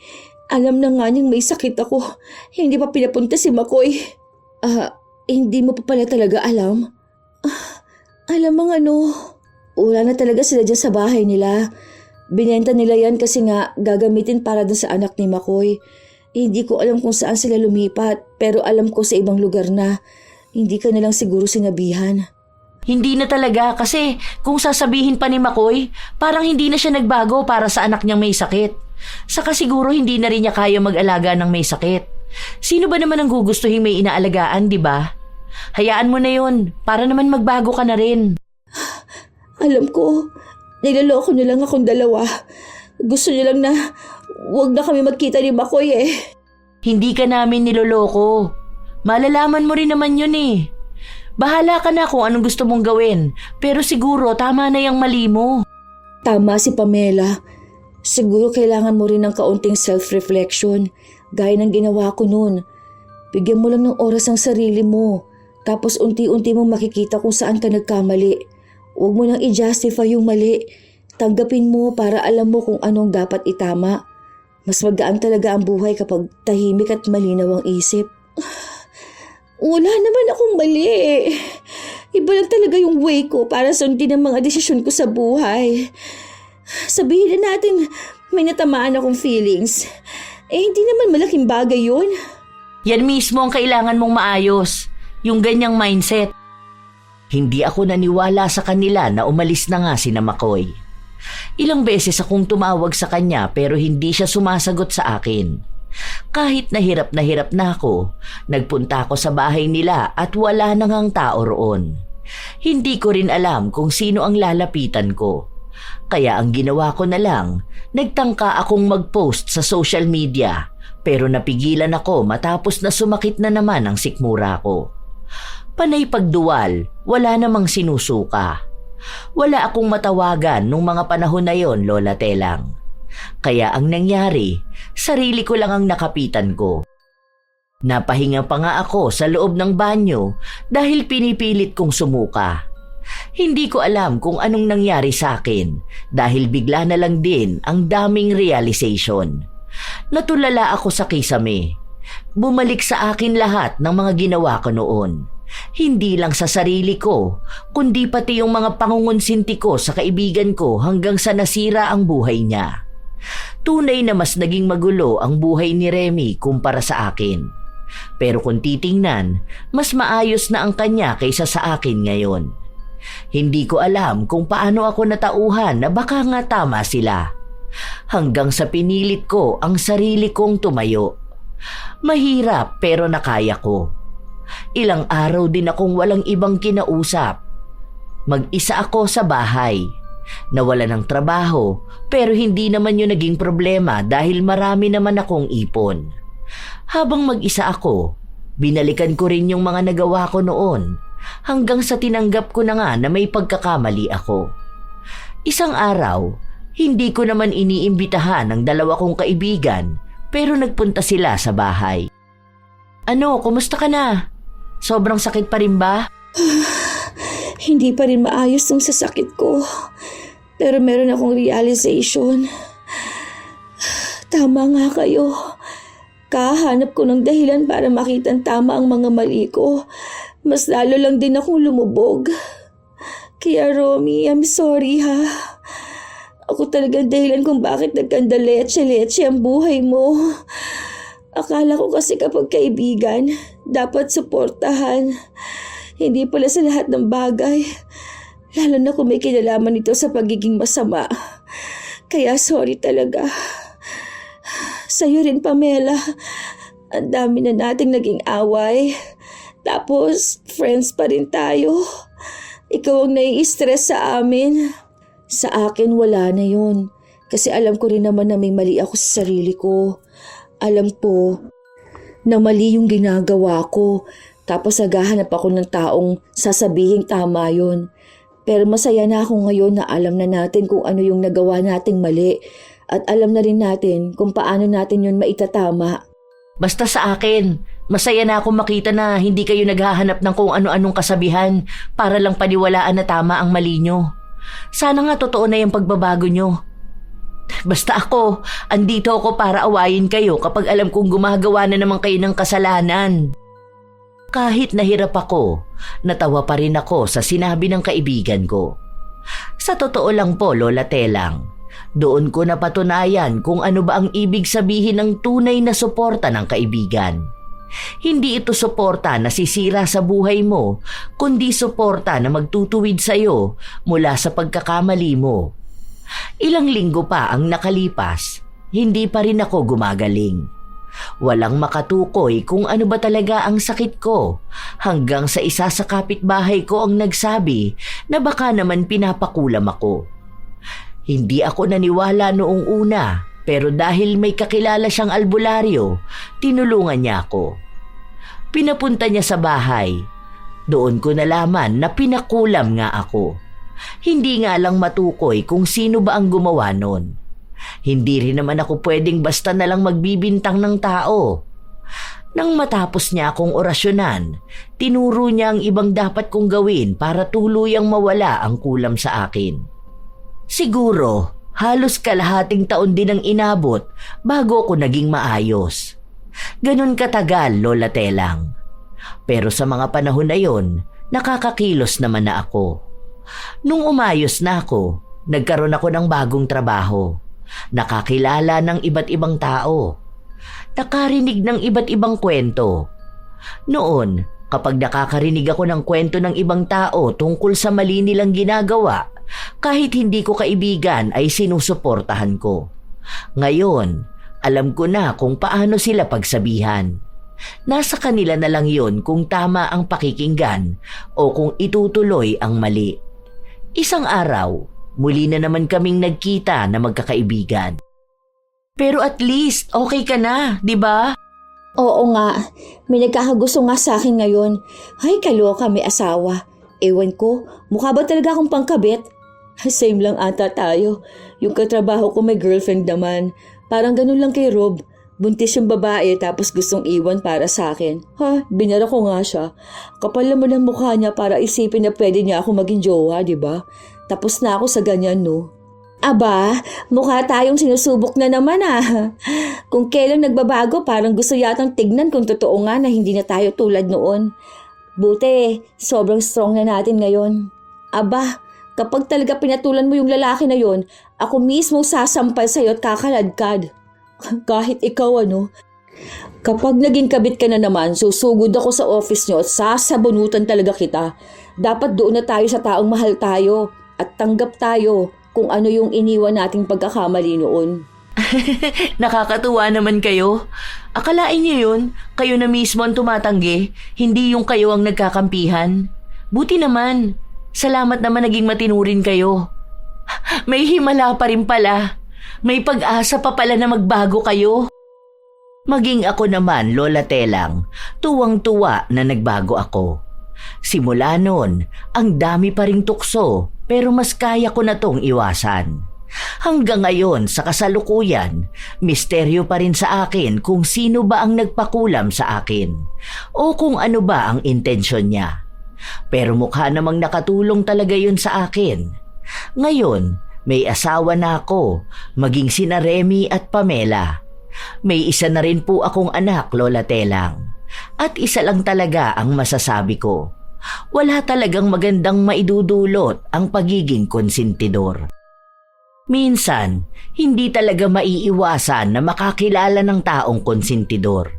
Alam na nga niyang may sakit ako. Hindi pa pinapunta si Makoy. Hindi mo pa pala talaga alam? Alam mo ano, wala na talaga sila dyan sa bahay nila. Binenta nila yan kasi nga gagamitin para dun sa anak ni Makoy. Hindi ko alam kung saan sila lumipat, pero alam ko sa ibang lugar na. Hindi ka na lang siguro sinabihan. Hindi na talaga kasi kung sasabihin pa ni Makoy, parang hindi na siya nagbago para sa anak niyang may sakit. Saka siguro hindi na rin niya kaya mag-alaga ng may sakit. Sino ba naman ang gugustuhin may inaalagaan, di ba? Hayaan mo na yun, para naman magbago ka na rin. Alam ko, niloloko niyo lang akong dalawa. Gusto niyo lang na wag na kami magkita ni Makoy eh. Hindi ka namin niloloko. Malalaman mo rin naman yun eh. Bahala ka na kung anong gusto mong gawin, pero siguro tama na yung mali mo. Tama si Pamela. Siguro kailangan mo rin ng kaunting self-reflection, gaya ng ginawa ko noon. Bigyan mo lang ng oras ang sarili mo, tapos unti-unti mong makikita kung saan ka nagkamali. Huwag mo nang i-justify yung mali. Tanggapin mo para alam mo kung anong dapat itama. Mas magaan talaga ang buhay kapag tahimik at malinaw ang isip. Wala naman akong mali. Iba lang talaga yung way ko para sundin ang mga desisyon ko sa buhay. Sabihin na natin may natamaan akong feelings. Hindi naman malaking bagay yun. Yan mismo ang kailangan mong maayos. Yung ganyang mindset. Hindi ako naniwala sa kanila na umalis na nga si Makoy. Ilang beses akong tumawag sa kanya pero hindi siya sumasagot sa akin. Kahit na hirap na ako, nagpunta ako sa bahay nila at wala nang ang tao roon. Hindi ko rin alam kung sino ang lalapitan ko. Kaya ang ginawa ko na lang, nagtangka akong mag-post sa social media pero napigilan ako matapos na sumakit na naman ang sikmura ko. Panay pagduwal, wala namang sinusuka. Wala akong matawagan nung mga panahon na yon, Lola Telang. Kaya ang nangyari, sarili ko lang ang nakapitan ko. Napahinga pa nga ako sa loob ng banyo dahil pinipilit kong sumuka. Hindi ko alam kung anong nangyari sa akin dahil bigla na lang din ang daming realization. Natulala ako sa kisame. Bumalik sa akin lahat ng mga ginawa ko noon. Hindi lang sa sarili ko, kundi pati yung mga pangungunsinti ko sa kaibigan ko hanggang sa nasira ang buhay niya. Tunay na mas naging magulo ang buhay ni Remy kumpara sa akin. Pero kung titingnan, mas maayos na ang kanya kaysa sa akin ngayon. Hindi ko alam kung paano ako natauhan na baka nga tama sila. Hanggang sa pinilit ko ang sarili kong tumayo. Mahirap pero nakaya ko. Ilang araw din akong walang ibang kinausap. Mag-isa ako sa bahay. Nawala ng trabaho pero hindi naman yun naging problema dahil marami naman akong ipon. Habang mag-isa ako, binalikan ko rin yung mga nagawa ko noon hanggang sa tinanggap ko na nga na may pagkakamali ako. Isang araw, hindi ko naman iniimbitahan ng dalawa kong kaibigan pero nagpunta sila sa bahay. Ano, kumusta ka na? Sobrang sakit pa rin ba? Hindi pa rin maayos yung sasakit ko. Pero meron akong realization. Tama nga kayo. Kahanap ko ng dahilan para makitang tama ang mga mali ko. Mas lalo lang din akong lumubog. Kaya Romy, I'm sorry ha. Ako talagang dahilan kung bakit nagkanda leche-leche ang buhay mo. Akala ko kasi kapag kaibigan, dapat suportahan. Hindi pala sa lahat ng bagay. Lalo na kung may kinalaman ito sa pagiging masama. Kaya sorry talaga. Sa'yo rin, Pamela. Ang dami na nating naging away. Tapos, friends pa rin tayo. Ikaw ang nai-stress sa amin. Sa akin, wala na yun. Kasi alam ko rin naman na may mali ako sa sarili ko. Alam ko na mali yung ginagawa ko. Tapos naghahanap ako ng taong sasabihing tama yun. Pero masaya na ako ngayon na alam na natin kung ano yung nagawa nating mali. At alam na rin natin kung paano natin yun maitatama. Basta sa akin, masaya na akong makita na hindi kayo naghahanap ng kung ano-anong kasabihan para lang paniwalaan na tama ang mali nyo. Sana nga totoo na yung pagbabago nyo. Basta ako, andito ako para awayin kayo kapag alam kong gumagawa na naman kayo ng kasalanan. Kahit nahirap ako, natawa pa rin ako sa sinabi ng kaibigan ko. Sa totoo lang po, Lola Telang, doon ko napatunayan kung ano ba ang ibig sabihin ng tunay na suporta ng kaibigan. Hindi ito suporta na sisira sa buhay mo, kundi suporta na magtutuwid sa iyo mula sa pagkakamali mo. Ilang linggo pa ang nakalipas, hindi pa rin ako gumagaling. Walang makatukoy kung ano ba talaga ang sakit ko hanggang sa isa sa kapitbahay ko ang nagsabi na baka naman pinapakulam ako. Hindi ako naniwala noong una pero dahil may kakilala siyang albularyo, tinulungan niya ako. Pinapunta niya sa bahay. Doon ko nalaman na pinakulam nga ako. Hindi nga lang matukoy kung sino ba ang gumawa nun. Hindi rin naman ako pwedeng basta na lang magbibintang ng tao. Nang matapos niya akong orasyonan, tinuro niya ang ibang dapat kong gawin para tuluyang mawala ang kulam sa akin. Siguro, halos kalahating taon din ang inabot bago ako naging maayos. Ganon katagal, Lola Telang. Pero sa mga panahon na yon, nakakakilos naman na ako. Nung umayos na ako, nagkaroon ako ng bagong trabaho. Nakakilala ng iba't ibang tao. Nakarinig ng iba't ibang kwento. Noon, kapag nakakarinig ako ng kwento ng ibang tao tungkol sa mali nilang ginagawa, kahit hindi ko kaibigan ay sinusuportahan ko. Ngayon, alam ko na kung paano sila pagsabihan. Nasa kanila na lang yun kung tama ang pakikinggan o kung itutuloy ang mali. Isang araw, muli na naman kaming nagkita na magkakaibigan. Pero at least, okay ka na, di ba? Oo nga, may nagkakagusto nga sa akin ngayon. Ay, kaloka, may asawa. Ewan ko, mukha ba talaga akong pangkabit? Same lang ata tayo. Yung katrabaho ko may girlfriend naman. Parang ganun lang kay Rob. Buntis yung babae tapos gustong iwan para sa akin. Binara ko nga siya. Kapal naman ang mukha niya para isipin na pwede niya ako maging jowa, di ba? Tapos na ako sa ganyan, no? Aba, mukha tayong sinusubok na naman Kung kailan nagbabago, parang gusto yatang tignan kung totoo nga na hindi na tayo tulad noon. Buti, sobrang strong na natin ngayon. Aba, kapag talaga pinatulan mo yung lalaki na yon, ako mismo sasampal sa'yo at kakaladkad. Kahit ikaw Kapag naging kabit ka na naman, susugod ako sa office nyo at sasabunutan talaga kita. Dapat doon na tayo sa taong mahal tayo at tanggap tayo kung ano yung iniwan nating pagkakamali noon. Nakakatuwa naman kayo. Akalain niyo yun, kayo na mismo ang tumatanggi, hindi yung kayo ang nagkakampihan. Buti naman. Salamat naman naging matinurin kayo. May himala pa rin pala. May pag-asa pa pala na magbago kayo. Maging ako naman, Lola Telang, tuwang-tuwa na nagbago ako. Simula noon, ang dami pa ring tukso pero mas kaya ko na tong iwasan. Hanggang ngayon sa kasalukuyan, misteryo pa rin sa akin kung sino ba ang nagpakulam sa akin o kung ano ba ang intensyon niya. Pero mukha namang nakatulong talaga yun sa akin. Ngayon, may asawa na ako, maging sina Remy at Pamela. May isa na rin po akong anak, Lola Telang. At isa lang talaga ang masasabi ko. Wala talagang magandang maidudulot ang pagiging konsentidor. Minsan, hindi talaga maiiwasan na makakilala ng taong konsentidor.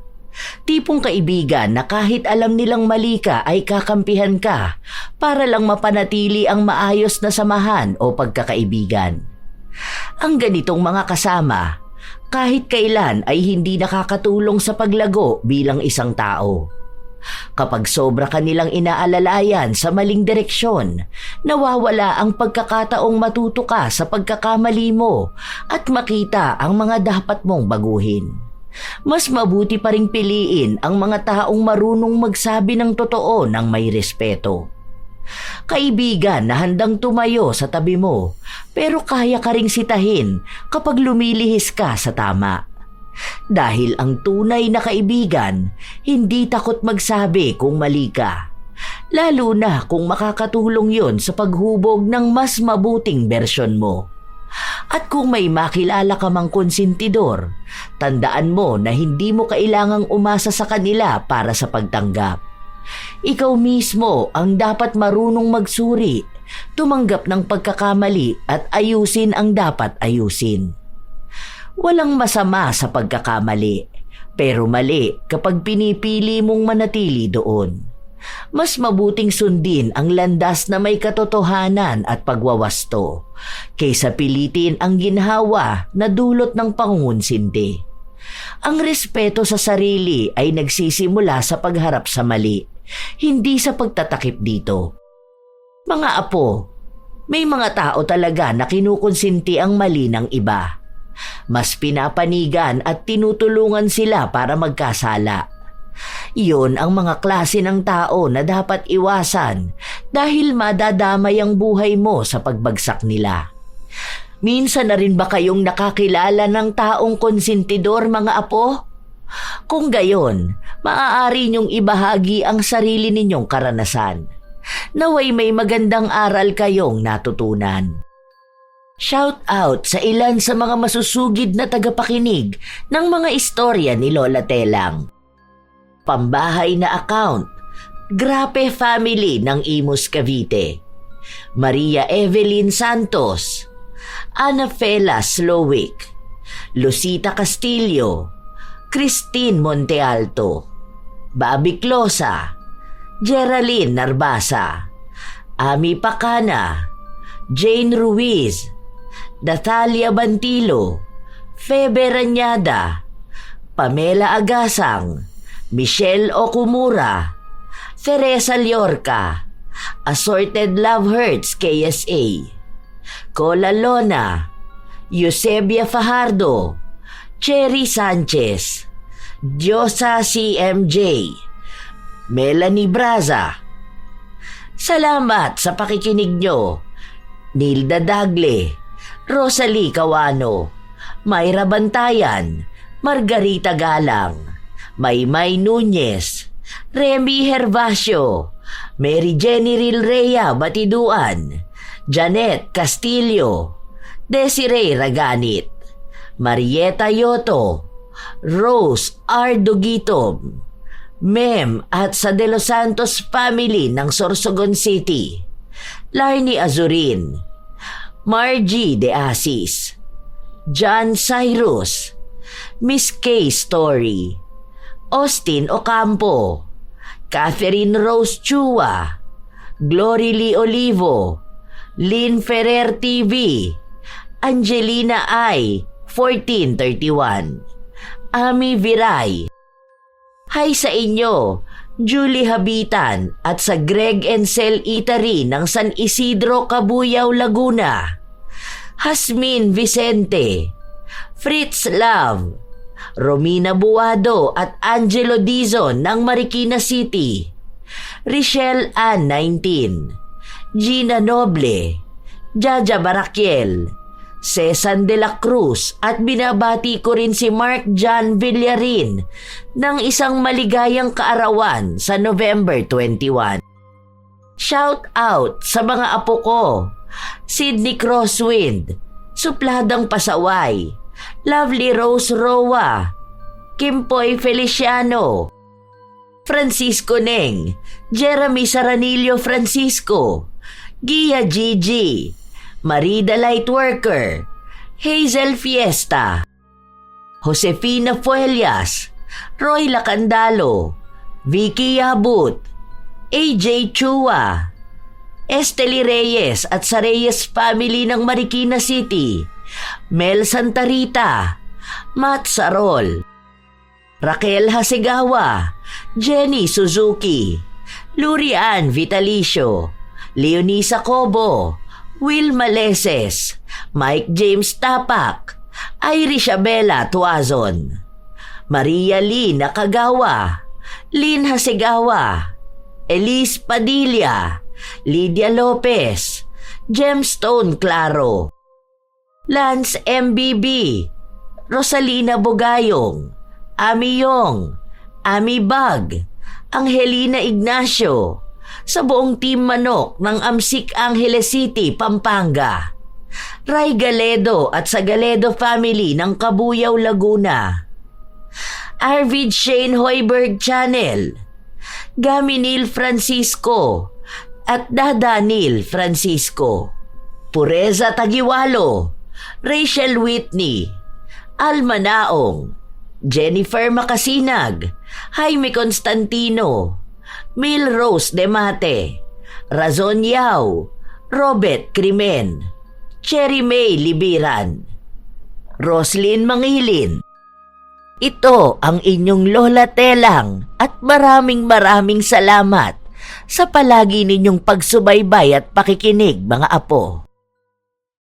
Tipong kaibigan na kahit alam nilang mali ka ay kakampihan ka para lang mapanatili ang maayos na samahan o pagkakaibigan. Ang ganitong mga kasama, kahit kailan ay hindi nakakatulong sa paglago bilang isang tao. Kapag sobra kanilang inaalalayan sa maling direksyon, nawawala ang pagkakataong matuto ka sa pagkakamali mo at makita ang mga dapat mong baguhin. Mas mabuti pa ring piliin ang mga taong marunong magsabi ng totoo ng may respeto. Kaibigan na handang tumayo sa tabi mo, pero kaya ka ring sitahin kapag lumilihis ka sa tama. Dahil ang tunay na kaibigan, hindi takot magsabi kung mali ka. Lalo na kung makakatulong yon sa paghubog ng mas mabuting bersyon mo. At kung may makilala ka mang konsentidor, tandaan mo na hindi mo kailangang umasa sa kanila para sa pagtanggap. Ikaw mismo ang dapat marunong magsuri, tumanggap ng pagkakamali at ayusin ang dapat ayusin. Walang masama sa pagkakamali, pero mali kapag pinipili mong manatili doon. Mas mabuting sundin ang landas na may katotohanan at pagwawasto, kaysa pilitin ang ginhawa na dulot ng pangungunsindi. Ang respeto sa sarili ay nagsisimula sa pagharap sa mali, hindi sa pagtatakip dito. Mga apo, may mga tao talaga na kinukonsinti ang mali ng iba. Mas pinapanigan at tinutulungan sila para magkasala. Iyon ang mga klase ng tao na dapat iwasan dahil madadamay ang buhay mo sa pagbagsak nila. Minsan na rin ba kayong nakakilala ng taong konsentidor, mga apo? Kung gayon, maaari niyong ibahagi ang sarili ninyong karanasan. Naway may magandang aral kayong natutunan. Shout out sa ilan sa mga masusugid na tagapakinig ng mga istorya ni Lola Telang. Pambahay na account, Grape Family ng Imus Cavite, Maria Evelyn Santos, Ana Fela Slowick, Lucita Castillo, Christine Montealto, Bobby Closa, Geraldine Narbasa, Ami Pacana, Jane Ruiz, Natalia Bantilo, Febe Ranyada, Pamela Agasang, Michelle Okumura, Teresa Liorca, Assorted Love Hurts KSA, Cola Lona, Eusebia Fajardo, Cherry Sanchez, Diosa CMJ, Melanie Braza. Salamat sa pakikinig nyo. Nilda Dagle, Rosalie Cawano, Mayra Bantayan, Margarita Galang, Maymay Nunez, Remy Hervasio, Mary Jenny Rilrea Batiduan, Janet Castillo, Desiree Raganit, Marieta Yoto, Rose R. Dugitom, Mem at sa De Los Santos family ng Sorsogon City, Larnie Azurin, Margie De Asis, John Cyrus, Miss K. Story, Austin Ocampo, Catherine Rose Chua, Glory Lee Olivo, Lynn Ferrer TV, Angelina I. 1431, Ami Viray. Hi sa inyo, Julie Habitan at sa Greg and Cel Eatery ng San Isidro, Cabuyao, Laguna. Hasmin Vicente, Fritz Love, Romina Buado at Angelo Dizon ng Marikina City. Richelle Ann 19, Gina Noble, Jaja Barakiel, Cesan de la Cruz at binabati ko rin si Mark John Villarin ng isang maligayang kaarawan sa November 21. Shout out sa mga apo ko, Sydney Crosswind, Supladang Pasaway, Lovely Rose Roa, Kimpoy Feliciano, Francisco Neng, Jeremy Saranillo Francisco, Gia Gigi, Marida Lightworker, Hazel Fiesta, Josefina Fuelias, Roy Lacandalo, Vicky Yabut, AJ Chua, Esteli Reyes at sa Reyes family ng Marikina City, Mel Santarita, Matt Sarol, Raquel Hasegawa, Jenny Suzuki, Lurian Vitalicio, Leonisa Cobo, Will Maleses, Mike James Tapak, Irish Abela Tuazon, Maria Lee Nakagawa, Lynn Hasegawa, Elise Padilla, Lydia Lopez, Gemstone Claro, Lance MBB, Rosalina Bugayong, Ami Yong, Ami Bag, Angelina Ignacio, sa buong Team Manok ng Amsik Angeles City, Pampanga, Ray Galedo at sa Galedo family ng Kabuyaw, Laguna, Arvid Shane Hoiberg Channel, Gaminil Francisco at Dadanil Francisco, Pureza Tagiwalo, Rachel Whitney, Alma Naong, Jennifer Makasinag, Jaime Constantino, Mil Rose Demate, Razon Yao, Robert Crimen, Cherry May Libiran, Roslyn Mangilin. Ito ang inyong Lola Telang at maraming salamat sa palagi ninyong pagsubaybay at pakikinig, mga apo.